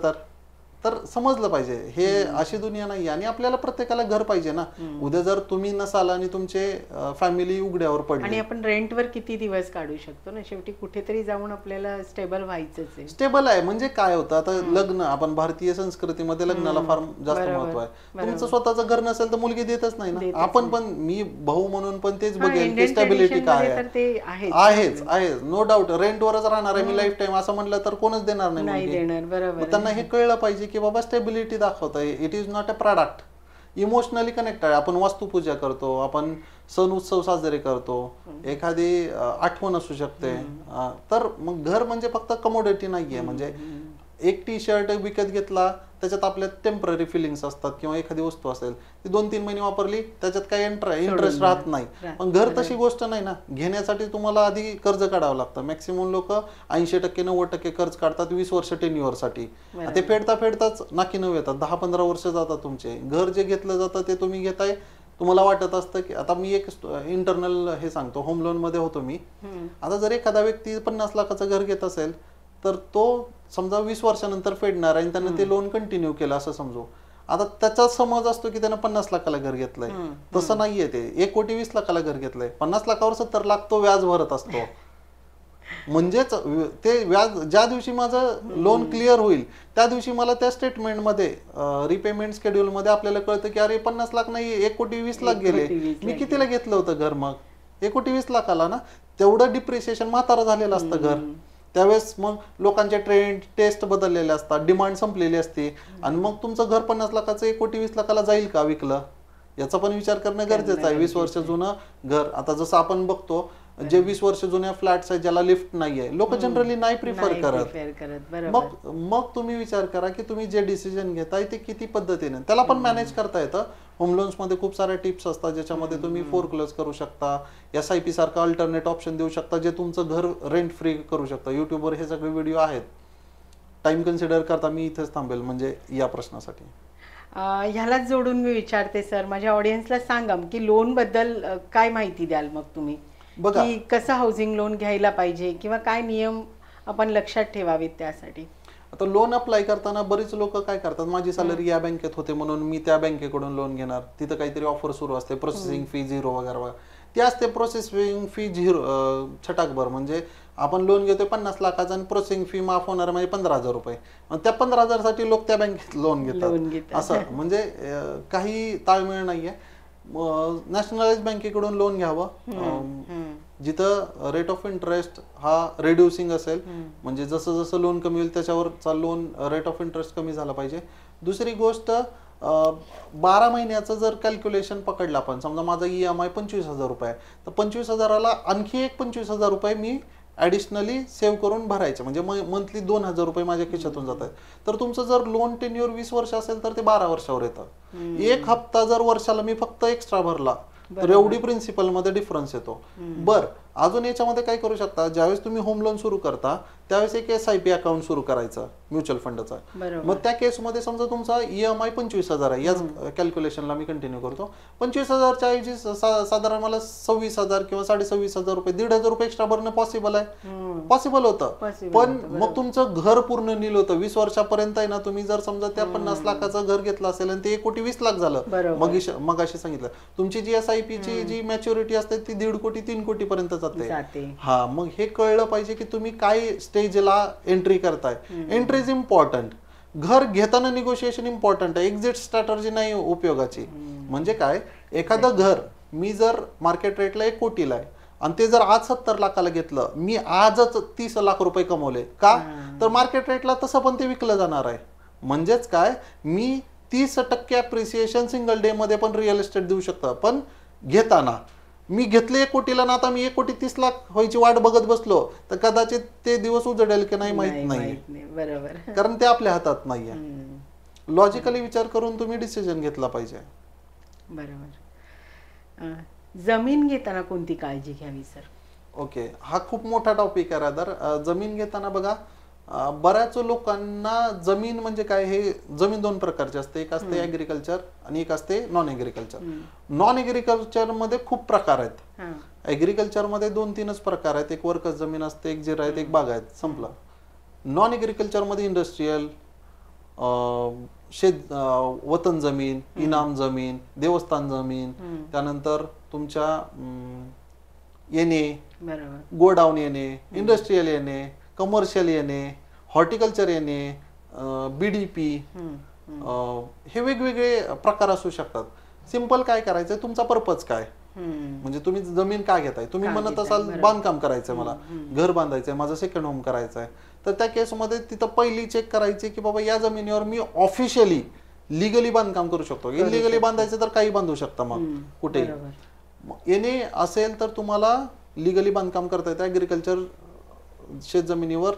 तर समजलं पाहिजे हे अशी दुनिया नाही. आणि आपल्याला प्रत्येकाला घर पाहिजे ना. उद्या जर तुम्ही नसाल आणि तुमचे फॅमिली उघड्यावर पडली, आणि आपण रेंटवर किती दिवस काढू शकतो ना, शेवटी कुठेतरी जाऊन आपल्याला स्टेबल व्हायचंच आहे. स्टेबल आहे म्हणजे काय होतं, आता लग्न, आपण भारतीय संस्कृतीमध्ये लग्नाला फार जास्त महत्व आहे. तुमचं स्वतःचं घर नसेल तर मुलगी देतच नाही ना. आपण पण, मी भाऊ म्हणून पण तेच बघेन की स्टॅबिलिटी काय आहे. नो डाऊट रेंटवरच राहणार आहे मी लाईफ टाईम असं म्हणलं तर कोणच देणार नाही. बरोबर. त्यांना हे कळलं पाहिजे की बाबा स्टेबिलिटी दाखवतंय, it is not a product. Emotionally connect आहे. आपण वास्तुपूजा करतो, आपण सण उत्सव साजरे करतो, एखादी आठवण असू शकते. तर मग घर म्हणजे फक्त कमोडिटी नाहीये. म्हणजे एक टी शर्ट विकत घेतला, त्याच्यात आपल्या टेम्पररी फिलिंग्स असतात, किंवा एखादी वस्तू असेल ती 2-3 महिने वापरली, त्याच्यात काही इंटरेस्ट राहत नाही. पण घर तशी गोष्ट नाही ना. घेण्यासाठी तुम्हाला आधी कर्ज काढावं लागतं. मॅक्सिमम लोक 80% 90% कर्ज काढतात 20 वर्ष टेन्युअरसाठी. ते फेडताच नाकी नऊ येतात, 10-15 वर्ष जातात तुमचे. घर जे घेतलं जातं ते तुम्ही घेताय, तुम्हाला वाटत असतं की आता मी एक इंटरनल हे सांगतो, होम लोन मध्ये होतो मी. आता जर एखादा व्यक्ती 50 लाखाचं घर घेत असेल तर तो समजा 20 वर्षानंतर फेडणार आहे आणि त्यानं ते लोन कंटिन्यू केलं असं समजू. आता त्याचा समज असतो की त्यानं 50 लाखाला घर घेतलंय. तसं नाहीये. ते 1,20,00,000 घर घेतलंय, 50 लाखावर 70 लाख तो व्याज भरत असतो. म्हणजेच ते व्याज ज्या दिवशी माझं लोन क्लिअर होईल त्या दिवशी मला त्या स्टेटमेंटमध्ये रिपेमेंट शेड्यूल मध्ये आपल्याला कळतं की अरे 50 लाख नाही, 1,20,00,000 गेले. मी कितीला घेतलं होतं घर? मग 1,20,00,000 ना. तेवढं डिप्रिसिएशन म्हातारा झालेलं असतं घर. त्यावेळेस मग लोकांचे ट्रेंड टेस्ट बदललेले असतात, डिमांड संपलेली असते आणि मग तुमचं घर 50 लाखाचं 1 कोटी 20 लाखाला जाईल का विकलं, याचा पण विचार करणं गरजेचं आहे. 20 वर्ष जुनं घर, आता जसं आपण बघतो जे 20 वर्ष जुन्या फ्लॅट्स आहेत ज्याला लिफ्ट नाहीये, लोक जनरली नाही प्रिफर करत. मग तुम्ही विचार करा की तुम्ही जे डिसिजन घेताय ते किती पद्धतीने त्याला पण मॅनेज करता येतं. होम लोन्स मध्ये खूप साऱ्या टिप्स असतात ज्याच्यामध्ये तुम्ही फोरक्लोज करू शकता, SIP सारखा अल्टरनेट ऑप्शन देऊ शकता जे तुमचं घर रेंट फ्री करू शकता. युट्यूबवर हे सगळे व्हिडिओ आहेत. टाइम कन्सिडर करता मी इथेच थांबेल म्हणजे या प्रश्नासाठी. ह्यालाच जोडून मी विचारते सर, माझ्या ऑडियन्सला सांगा की लोन बद्दल काय माहिती द्याल मग तुम्ही, की कसं हाऊसिंग लोन घ्यायला पाहिजे किंवा काय नियम आपण लक्षात ठेवावेत त्यासाठी. आता लोन अप्लाय करताना बरीच लोक काय करतात, माझी सॅलरी या बँकेत होते म्हणून मी त्या बँकेकडून लोन घेणार, तिथं काहीतरी ऑफर सुरू असते, प्रोसेसिंग फी 0 वगैरे, ती असते प्रोसेसिंग फी 0 छटाकभर. म्हणजे आपण लोन घेतोय 50 लाखाचा आणि प्रोसेसिंग फी माफ होणार म्हणजे 15,000 रुपये. त्या 15,000 साठी लोक त्या बँकेत लोन घेतात. असं म्हणजे काही ताळमेळ नाहीये. नॅशनलाइज बँकेकडून लोन घ्यावं जिथं रेट ऑफ इंटरेस्ट हा रिड्युसिंग असेल, म्हणजे जसं जसं लोन कमी होईल त्याच्यावरचा लोन रेट ऑफ इंटरेस्ट कमी झाला पाहिजे. दुसरी गोष्ट 12 महिन्याचं जर कॅल्क्युलेशन पकडलं आपण, समजा माझा EMI 25,000 रुपये, तर 25,000ला आणखी एक 25,000 रुपये मी ॲडिशनली सेव्ह करून भरायचे, म्हणजे मंथली 2,000 रुपये माझ्या खिशातून जात आहेत. तर तुमचं जर लोन टेन्युअर 20 वर्ष असेल तर ते 12 वर्षावर येतं. एक हप्ता जर वर्षाला मी फक्त एक्स्ट्रा भरला तर एवढी प्रिन्सिपल मध्ये डिफरन्स येतो. बर, अजून याच्यामध्ये काय करू शकता, ज्यावेळेस तुम्ही होम लोन सुरू करता त्यावेळेस एक SIP अकाउंट सुरू करायचं म्युच्युअल फंडचा. मग त्या केसमध्ये समजा तुमचा EMI 25,000 आहे, याच कॅल्क्युलेशनला मी कंटिन्यू करतो. 25,000च्या ऐवजी साधारण मला 26,000 किंवा 26,500 रुपये, 1,500 रुपये एक्स्ट्रा भरणं पॉसिबल आहे, पॉसिबल होतं. पण मग तुमचं घर पूर्ण नील होतं. 20 वर्षापर्यंत आहे ना, तुम्ही जर समजा त्या 50 लाखाचं घर घेतलं असेल आणि ते 1,20,00,000 झालं, मग अशी सांगितलं तुमची जी SIP ची जी मॅच्युरिटी असते ती 1.5 कोटी 3 कोटी पर्यंत जाते. हा, मग हे कळलं पाहिजे की तुम्ही काय स्टेजला एंट्री करताय. Entry is important. घर घेताना निगोशिएशन इम्पॉर्टंट आहे, एक्झिट स्ट्रॅटर्जी नाही उपयोगाची. म्हणजे काय, एखादं घर मी जर मार्केट रेटला 1 कोटीला आहे आणि ते जर आज 70 लाखाला घेतलं, मी आजच 30 लाख रुपये कमवले का, तर मार्केट रेटला तसं पण ते विकलं जाणार आहे. म्हणजेच काय, मी 30% अप्रिसिएशन सिंगल डे मध्ये पण रिअल इस्टेट देऊ शकतो. पण घेताना मी घेतले 1 कोटीला ना, आता मी 1,30,00,000 व्हायची वाट बघत बसलो तर कदाचित ते दिवस उजडेल की नाही माहित नाही. बरोबर, कारण ते आपल्या हातात नाहीये. लॉजिकली विचार करून तुम्ही डिसिजन घेतला पाहिजे. बरोबर. जमीन घेताना कोणती काळजी घ्यावी सर? ओके, हा खूप मोठा टॉपिक आहे रादर. जमीन घेताना बघा, बऱ्याच लोकांना जमीन म्हणजे काय, हे जमीन 2 प्रकारची असते. एक असते ऍग्रिकल्चर आणि एक असते नॉन ऍग्रिकल्चर. नॉन ऍग्रिकल्चर मध्ये खूप प्रकार आहेत. ऍग्रिकल्चर मध्ये 2-3च प्रकार आहेत. एक वर्कस जमीन असते, एक जिरायत, एक बागायत, संपलं. नॉन ऍग्रिकल्चर मध्ये इंडस्ट्रीयल, शेत, वतन जमीन, इनाम जमीन, देवस्थान जमीन, त्यानंतर तुमच्या येणे, गोडाऊन येणे, इंडस्ट्रीयल येणे, कमर्शियल येणे, हॉर्टिकल्चर येणे, BDP, हे वेगवेगळे प्रकार असू शकतात. सिंपल काय करायचंय, तुमचा पर्पज काय, म्हणजे तुम्ही जमीन का घेताय. तुम्ही म्हणत असाल बांधकाम करायचंय, मला घर बांधायचंय, माझं सेकंड होम करायचंय, तर त्या केसमध्ये तिथं पहिली चेक करायची की बाबा या जमिनीवर मी ऑफिशियली लिगली बांधकाम करू शकतो. इलिगली बांधायचं तर काही बांधू शकता मग कुठेही. येणे असेल तर तुम्हाला लिगली बांधकाम करता येतं. ऍग्रिकल्चर शेत जमिनीवर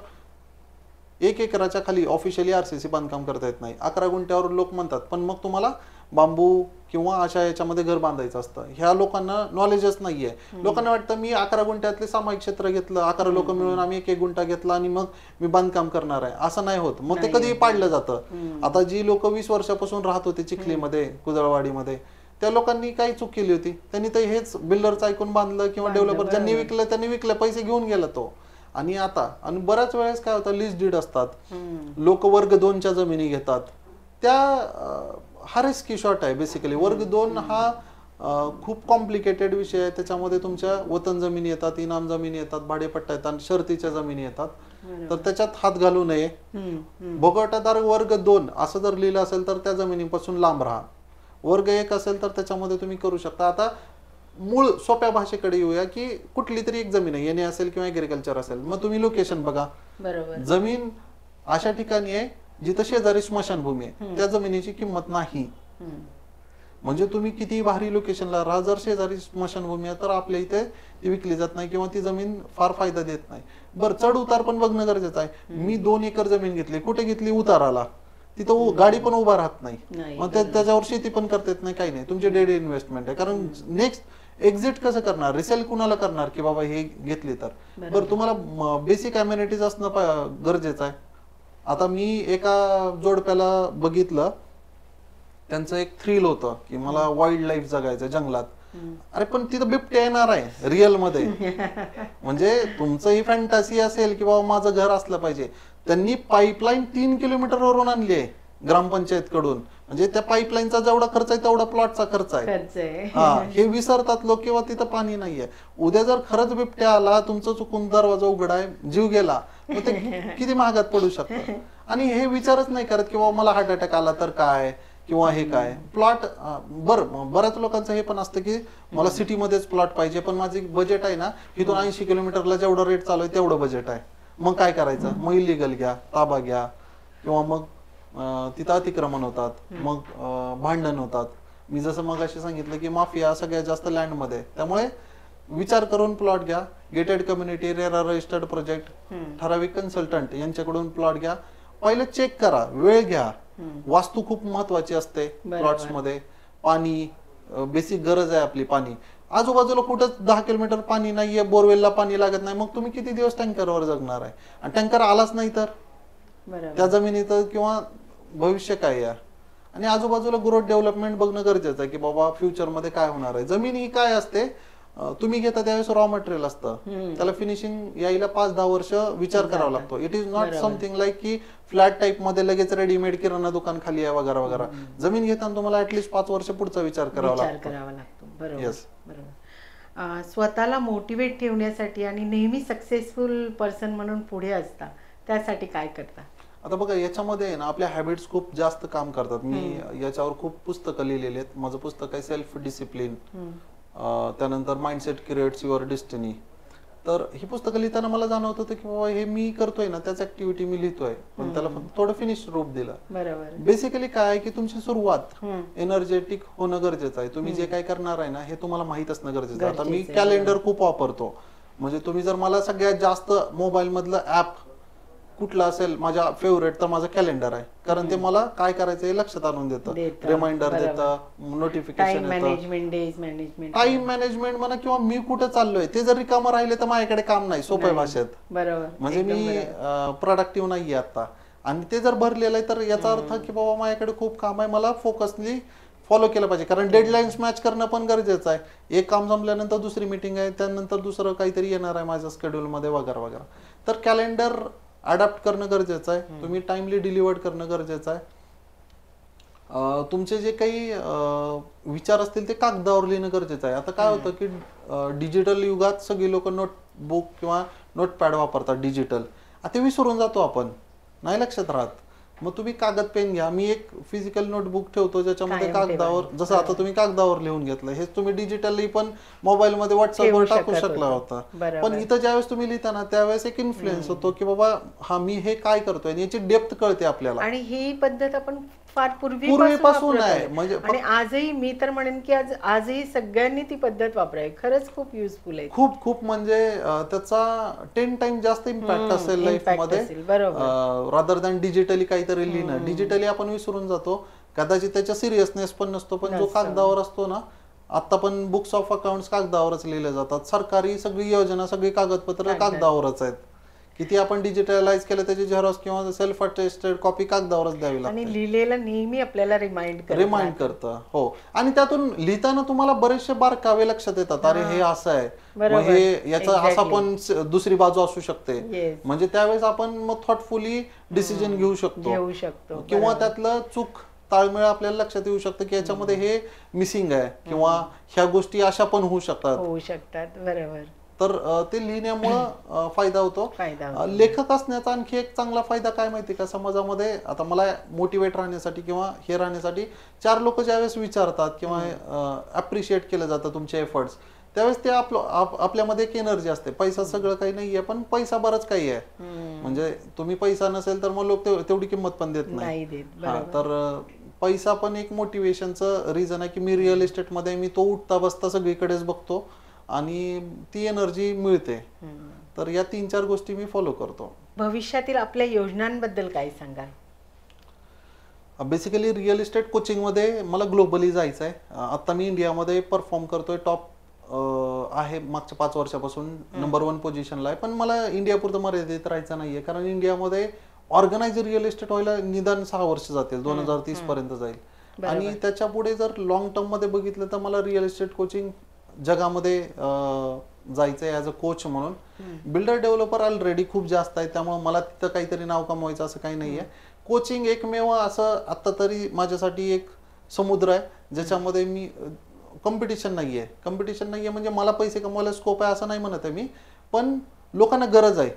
1 एकराच्या खाली ऑफिशियली RCC बांधकाम करता येत नाही. 11 गुंठ्यावर लोक म्हणतात, पण मग तुम्हाला बांबू किंवा अशा याच्यामध्ये घर बांधायचं असतं. ह्या लोकांना नॉलेजच नाहीये. लोकांना वाटतं मी 11 गुंठ्यातले सामायिक क्षेत्र घेतलं, 11 लोक मिळून आम्ही 1 गुंठा घेतला आणि मग मी बांधकाम करणार आहे. असं नाही होत. मग ते कधी पाडलं जातं. आता जी लोक 20 वर्षापासून राहत होते चिखलीमध्ये, कुदळवाडीमध्ये, त्या लोकांनी काही चूक केली होती. त्यांनी तर हेच बिल्डरचं ऐकून बांधलं किंवा डेव्हलपर ज्यांनी विकलं त्यांनी विकलं, पैसे घेऊन गेला तो. आणि आता आणि बऱ्याच वेळेस काय होतं, लीज डीड असतात, लोक वर्ग 2च्या जमिनी घेतात. त्या हा रिस्की शॉट आहे बेसिकली. वर्ग 2 हा खूप कॉम्प्लिकेटेड विषय आहे. त्याच्यामध्ये तुमच्या वतन जमिनी येतात, इनाम जमिनी येतात, भाडेपट्टा येतात, शर्तीच्या जमिनी येतात. तर त्याच्यात हात घालू नये. भोगवटादार वर्ग 2 असं जर लिहिलं असेल तर त्या जमिनीपासून लांब राहा. वर्ग 1 असेल तर त्याच्यामध्ये तुम्ही करू शकता. आता मूळ सोप्या भाषेकडे येऊया की कुठली तरी एक जमीन आहे, एने असेल किंवा ऍग्रिकल्चर असेल, मग तुम्ही लोकेशन बघा. बरोबर. जमीन अशा ठिकाणी आहे जिथं शेजारी स्मशानभूमी आहे, त्या जमिनीची किंमत नाही. म्हणजे तुम्ही किती भारी लोकेशनला राहा, जर शेजारी स्मशानभूमी आहे तर आपल्या इथे ती विकली जात नाही किंवा ती जमीन फार फायदा देत नाही. बरं, चढ उतार पण बघणं गरजेचं आहे. मी 2 एकर जमीन घेतली, कुठे घेतली? उताराला. तिथं गाडी पण उभा राहत नाही, मग त्याच्यावर शेती पण करता येत नाही, काही नाही. तुमची डेड इन्व्हेस्टमेंट आहे. कारण नेक्स्ट एक्झिट कसं करणार, रिसेल कुणाला करणार की बाबा हे घेतली तर. बरं, तुम्हाला बेसिक अम्युनिटीज असणं गरजेचं आहे. आता मी एका जोडप्याला बघितलं, त्यांचं एक थ्रिल होतं की मला वाईल्ड लाईफ जगायचं जंगलात. अरे पण तिथं बिबट्या येणार आहे रिअल मध्ये. म्हणजे तुमचं ही फॅन्टसी असेल की बाबा माझं घर असलं पाहिजे, त्यांनी पाईपलाईन 3 किलोमीटर वरून आणली आहे ग्रामपंचायत कडून. म्हणजे त्या पाईपलाईनचा जेवढा खर्च आहे तेवढा प्लॉटचा खर्च आहे. हा, हे विसरतात लोक किंवा तिथं पाणी नाहीये. उद्या जर खरंच बिबट्या आला, तुमचं चुकून दरवाजा उघडाय, जीव गेला, तर ते किती महागात पडू शकतं. आणि हे विचारच नाही करत की बाबा मला हार्ट अटॅक आला तर काय किंवा हे काय. प्लॉट बऱ्याच लोकांचं हे पण असतं की मला सिटीमध्येच प्लॉट पाहिजे, पण माझे बजेट आहे ना इथून 80 किलोमीटरला जेवढं रेट चालू आहे तेवढं बजेट आहे. मग काय करायचं? मग इलिगल घ्या, ताबा घ्या, किंवा मग तिथं अतिक्रमण होतात, मग भांडण होतात. मी जसं मग अशी सांगितलं की माफिया सगळ्यात जास्त लँड मध्ये. त्यामुळे विचार करून प्लॉट घ्या. Gated community, RERA registered project, ठराविक कन्सल्टंट यांच्याकडून प्लॉट घ्या. पहिले चेक करा, वेळ घ्या. वास्तू खूप महत्वाची असते प्लॉट्स मध्ये. पाणी बेसिक गरज आहे आपली. पाणी आजूबाजूला कुठंच 10 किलोमीटर पाणी नाहीये, बोरवेलला पाणी लागत नाही, मग तुम्ही किती दिवस टँकरवर जगणार आहे? आणि टँकर आलाच नाही तर त्या जमिनीत किंवा भविष्य काय यार. आणि आजूबाजूला ग्रोथ डेव्हलपमेंट बघणं गरजेचं आहे की बाबा फ्युचर मध्ये काय होणार आहे. जमीन ही काय असते, तुम्ही घेता त्यावेळेस रॉ मटेरियल असतं, त्याला फिनिशिंग यायला 5-10 वर्ष विचार करावा लागतो. It is not something like की फ्लॅट टाईप मध्ये लगेच रेडीमेड किराणा दुकान खाली आहे वगैरे वगैरे. जमीन घेताना तुम्हाला ऍटलीस्ट 5 वर्ष पुढचा विचार करावा लागतो. बरोबर. स्वतःला मोटिवेट ठेवण्यासाठी आणि नेहमी सक्सेसफुल पर्सन म्हणून पुढे असता, त्यासाठी काय करता? आता बघा, याच्यामध्ये ना आपल्या हॅबिट्स खूप जास्त काम करतात. मी याच्यावर खूप पुस्तकं लिहिलेली आहेत. माझं पुस्तक आहे सेल्फ डिसिप्लिन, त्यानंतर माइंडसेट क्रिएट्स युअर डेस्टिनी. तर ही पुस्तकं लिहिताना मला जाणवत होतं की बाबा हे मी करतोय ना त्याच ऍक्टिव्हिटी मी लिहितोय, पण त्याला फक्त थोडं फिनिश रूप दिलं. बेसिकली काय आहे की तुमची सुरुवात एनर्जेटिक होणं गरजेचं आहे. तुम्ही जे काय करणार आहे ना हे तुम्हाला माहित असणं गरजेचं आहे. आता मी कॅलेंडर खूप वापरतो. म्हणजे तुम्ही जर मला सगळ्यात जास्त मोबाईल मधलं ऍप कुठलं असेल माझ्या फेवरेट, तर माझं कॅलेंडर आहे. कारण ते मला काय करायचं हे लक्षात आणून देतं, रिमाइंडर देतं, नोटिफिकेशन येतं. टाइम मॅनेजमेंट म्हणा किंवा मी कुठे चाललोय ते जर रिकामं राहिले तर माझ्याकडे काम नाही, सोप्या भाषेत. म्हणजे मी प्रोडक्टिव्ह नाहीये आता. आणि ते जर भरलेलं आहे तर याचा अर्थ की बाबा माझ्याकडे खूप काम आहे, मला फोकसली फॉलो केलं पाहिजे. कारण डेडलाईन्स मॅच करणं पण गरजेचं आहे. एक काम जमल्यानंतर दुसरी मीटिंग आहे, त्यानंतर दुसरं काहीतरी येणार आहे माझ्या शेड्यूल मध्ये वगैरे वगैरे. तर कॅलेंडर अडॅप्ट करणं गरजेचं आहे. तुम्ही टाइमली डिलिव्हर्ड करणं गरजेचं आहे. तुमचे जे काही विचार असतील ते कागदावर लिहिणं गरजेचं आहे. आता काय होतं की डिजिटल युगात सगळी लोक नोटबुक किंवा नोटपॅड वापरतात डिजिटल. आता विसरून जातो आपण, नाही लक्षात राहत. मग तुम्ही कागद पेन घ्या. मी एक फिजिकल नोटबुक ठेवतो ज्याच्यामध्ये कागदावर, जसं आता तुम्ही कागदावर लिहून घेतलं, हे तुम्ही डिजिटली पण मोबाईल मध्ये व्हॉट्सअपवर टाकू शकला होता. पण इथं ज्यावेळेस तुम्ही लिहिताना त्यावेळेस एक इन्फ्लुएन्स होतो की बाबा हा मी हे काय करतोय, याची डेप्थ कळते आपल्याला. आणि ही पद्धत आपण फार पूर्वीपासून आहे. म्हणजे आणि आजही मी तर म्हणेन की आजही सगळ्यांनी ती पद्धत वापरावी. खरंच खूप युजफुल आहे. खूप खूप म्हणजे त्याचा 10 टाइम जास्त इम्पॅक्ट असेल लाईफ मध्ये, रादर दॅन डिजिटली काहीतरी लिहिणं. डिजिटली आपण विसरून जातो, कदाचित त्याचा सिरियसनेस पण नसतो. पण जो कागदावर असतो ना, आता पण बुक्स ऑफ अकाउंट्स कागदावरच लिहिले जातात. सरकारी सगळी योजना, सगळी कागदपत्र कागदावरच आहेत. किती आपण डिजिटलाइज केलं त्याची झेरॉक्स किंवा सेल्फ अटेस्टेड कॉपी कागदावरच द्यावी लागते. आणि लिहिलेलं नेहमी आपल्याला रिमाइंड करतं. हो. आणि त्यातून लिहिताना तुम्हाला बरेचसे बारकावे लक्षात येतात. अरे हे असं आहे, हे याचा असा पण दुसरी बाजू असू शकते. म्हणजे त्यावेळेस आपण मग थॉटफुली डिसिजन घेऊ शकतो. किंवा त्यातलं चूक ताळमेळ आपल्याला लक्षात येऊ शकतं की याच्यामध्ये हे मिसिंग आहे किंवा ह्या गोष्टी अशा पण होऊ शकतात. बरोबर. तर ते लिहिण्यामुळं फायदा होतो. लेखक असण्याचा आणखी एक चांगला फायदा काय माहिती का, समाजामध्ये आता मला मोटिवेट राहण्यासाठी किंवा हे राहण्यासाठी 4 लोक ज्यावेळेस विचारतात किंवा अप्रिशिएट केलं जातं तुमचे एफर्ट्स, त्यावेळेस ते आपल्यामध्ये एक एनर्जी असते. पैसा सगळं काही नाहीये, पण पैसा बरंच काही आहे. म्हणजे तुम्ही पैसा नसेल तर मग लोक तेवढी किंमत पण देत नाही. तर पैसा पण एक मोटिवेशनचं रिझन आहे की मी रिअल इस्टेटमध्ये मी तो उठता बसता सगळीकडेच बघतो आणि ती एनर्जी मिळते. तर या 3-4 गोष्टी मी फॉलो करतो. भविष्यातील आपल्या योजनांबद्दल काय सांगाल? बेसिकली रिअल इस्टेट कोचिंगमध्ये मला ग्लोबली जायचं आहे. आता मी इंडियामध्ये परफॉर्म करतोय, टॉप आहे मागच्या 5 वर्षापासून नंबर 1 पोझिशनला आहे. पण मला इंडियापुरतं मर्यादित राहायचं नाहीये, कारण इंडियामध्ये ऑर्गनाइज रिअल इस्टेट व्हायला निदान 6 वर्ष जातील, 2030 पर्यंत जाईल. आणि त्याच्या पुढे जर लॉंग टर्म मध्ये बघितलं तर मला रिअल इस्टेट कोचिंग जगामध्ये जायचंय ॲज अ कोच म्हणून. बिल्डर डेव्हलपर ऑलरेडी खूप जास्त आहे, त्यामुळे मला तिथं काहीतरी नाव कमवायचं असं काही नाहीये. कोचिंग एकमेव असं आता तरी माझ्यासाठी एक समुद्र आहे ज्याच्यामध्ये मी कॉम्पिटिशन नाहीये म्हणजे मला पैसे कमवायला स्कोप आहे असं नाही म्हणत आहे मी, पण लोकांना गरज आहे.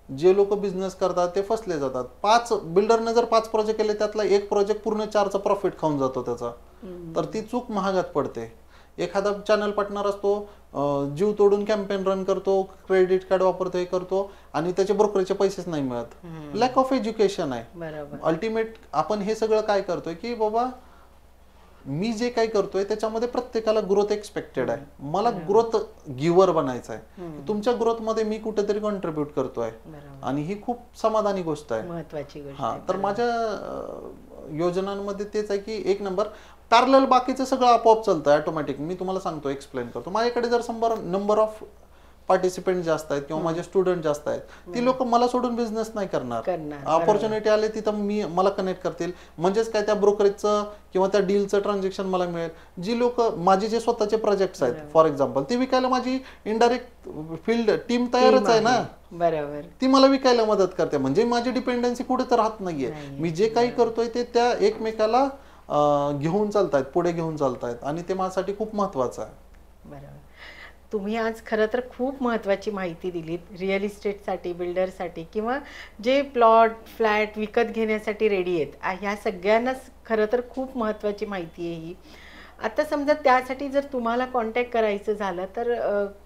जे लोक बिझनेस करतात ते फसले जातात. 5 बिल्डरने जर 5 प्रोजेक्ट केले, त्यातला एक प्रोजेक्ट पूर्ण 4चा प्रॉफिट खाऊन जातो त्याचा, तर ती चूक महागात पडते. एखादा चॅनल पार्टनर असतो, जीव तोडून कॅम्पेन रन करतो, क्रेडिट कार्ड वापरतो, हे करतो आणि त्याचे ब्रोकरेजचे पैसेच नाही मिळत. लॅक ऑफ एज्युकेशन आहे. अल्टिमेट आपण हे सगळं काय करतोय की बाबा मी जे काही करतोय त्याच्यामध्ये प्रत्येकाला ग्रोथ एक्सपेक्टेड आहे. मला ग्रोथ गिव्हर बनायचं आहे. तुमच्या ग्रोथ मध्ये मी कुठेतरी कॉन्ट्रीब्युट करतोय आणि ही खूप समाधानी गोष्ट आहे, महत्त्वाची गोष्ट. तर माझ्या योजनांमध्ये तेच आहे की 1 नंबर पॅरलल बाकीचं सगळं आपोआप चालतं ऑटोमॅटिक. मी तुम्हाला सांगतो, एक्सप्लेन करतो. माझ्याकडे जर नंबर ऑफ पार्टिसिपेंट जास्त आहेत किंवा माझे स्टुडंट जास्त आहेत, ती लोक मला सोडून बिझनेस नाही करणार. ऑपॉर्च्युनिटी आले तिथं मला कनेक्ट करतील. म्हणजेच काय, त्या ब्रोकरेजचं किंवा त्या डीलचं ट्रान्झॅक्शन मला मिळेल. जी लोक माझे जे स्वतःचे प्रोजेक्ट्स आहेत फॉर एक्झाम्पल, ती विकायला माझी इनडायरेक्ट फील्ड टीम तयारच आहे ना, बरोबर, ती मला विकायला मदत करते. म्हणजे माझी डिपेंडन्सी कुठे तर राहत नाहीये. मी जे काही करतोय ते त्या एकमेकाला घेऊन चालतायत, पुढे घेऊन चालतायत आणि ते माझ्यासाठी खूप महत्वाचं आहे. बरोबर. तुम्ही आज खरं तर खूप महत्त्वाची माहिती दिलीत रिअल इस्टेटसाठी, बिल्डरसाठी किंवा जे प्लॉट फ्लॅट विकत घेण्यासाठी रेडी आहेत, ह्या सगळ्यांनाच खरं तर खूप महत्त्वाची माहिती आहे ही. आता समजा त्यासाठी जर तुम्हाला कॉन्टॅक्ट करायचं झालं तर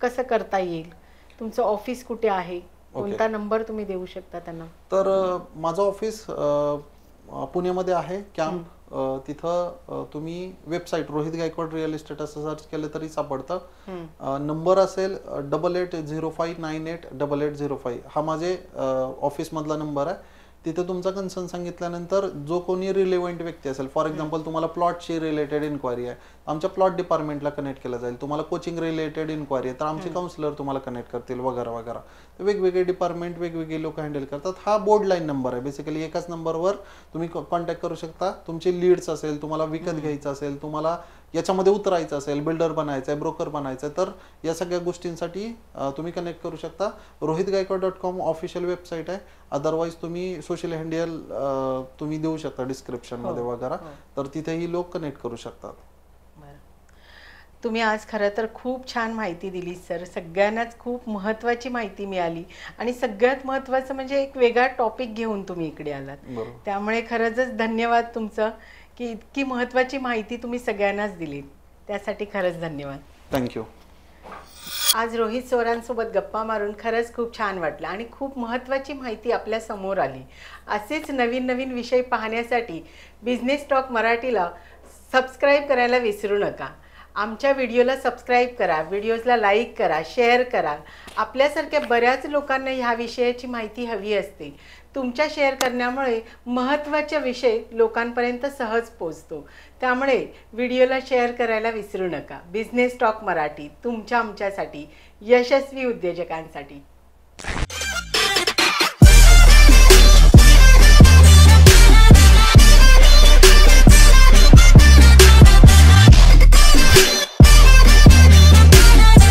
कसं करता येईल? तुमचं ऑफिस कुठे आहे? कोणता नंबर तुम्ही देऊ शकता त्यांना? तर माझं ऑफिस पुण्यामध्ये आहे, कॅम्प. तिथं तुम्ही website Rohit Gaikwad real estate असं सर्च केलं तरी सापडतं. नंबर असेल 8805988805. हा माझे ऑफिस मधला नंबर आहे. तिथे तुमचा कन्सर्न सांगितल्यानंतर जो कोणी रिलेव्हंट व्यक्ती असेल, फॉर एक्झाम्पल तुम्हाला प्लॉटशी रिलेटेड इन्क्वायरी आहे, आमच्या प्लॉट डिपार्टमेंटला कनेक्ट केलं जाईल. तुम्हाला कोचिंग रिलेटेड इन्क्वायरी आहे तर आमचे काउन्सिलर तुम्हाला कनेक्ट करतील वगैरे वगैरे. वेगवेगळे डिपार्टमेंट वेगवेगळे लोक हँडल करतात. हा बोर्ड लाईन नंबर आहे. बेसिकली एकाच नंबरवर तुम्ही कॉन्टॅक्ट करू शकता. तुमचे लीड्स असेल, तुम्हाला विकत घ्यायचं असेल, तुम्हाला याच्यामध्ये उतरायचं असेल, बिल्डर बनायचं आहे, ब्रोकर बनायचं आहे, तर या सगळ्या गोष्टींसाठी तुम्ही कनेक्ट करू शकता. rohitgaekwad.com ऑफिशियल वेबसाईट आहे. अदरवाईज तुम्ही सोशल हँडल तुम्ही देऊ शकता डिस्क्रिप्शन मध्ये वगैरे, तर तिथेही लोक कनेक्ट करू शकतात. तुम्ही आज खरं तर खूप छान माहिती दिली सर. सगळ्यांनाच खूप महत्त्वाची माहिती मिळाली आणि सगळ्यात महत्त्वाचं म्हणजे एक वेगळा टॉपिक घेऊन तुम्ही इकडे आलात. त्यामुळे खरंच धन्यवाद तुमचं की इतकी महत्त्वाची माहिती तुम्ही सगळ्यांनाच दिली. त्यासाठी खरंच धन्यवाद. थँक्यू. आज रोहित सरांसोबत गप्पा मारून खरंच खूप छान वाटलं आणि खूप महत्त्वाची माहिती आपल्या समोर आली. असेच नवीन नवीन विषय पाहण्यासाठी बिझनेस टॉक मराठीला सबस्क्राईब करायला विसरू नका. आमच्या व्हिडिओला सबस्क्राईब करा, व्हिडिओजला लाईक करा, शेअर करा. आपल्यासारख्या बऱ्याच लोकांना ह्या विषयाची माहिती हवी असते. तुमच्या शेअर करण्यामुळे महत्त्वाचा विषय लोकांपर्यंत सहज पोहोचतो. त्यामुळे व्हिडिओला शेअर करायला विसरू नका. बिझनेस टॉक मराठी तुमच्या आमच्यासाठी, यशस्वी उद्योजकांसाठी.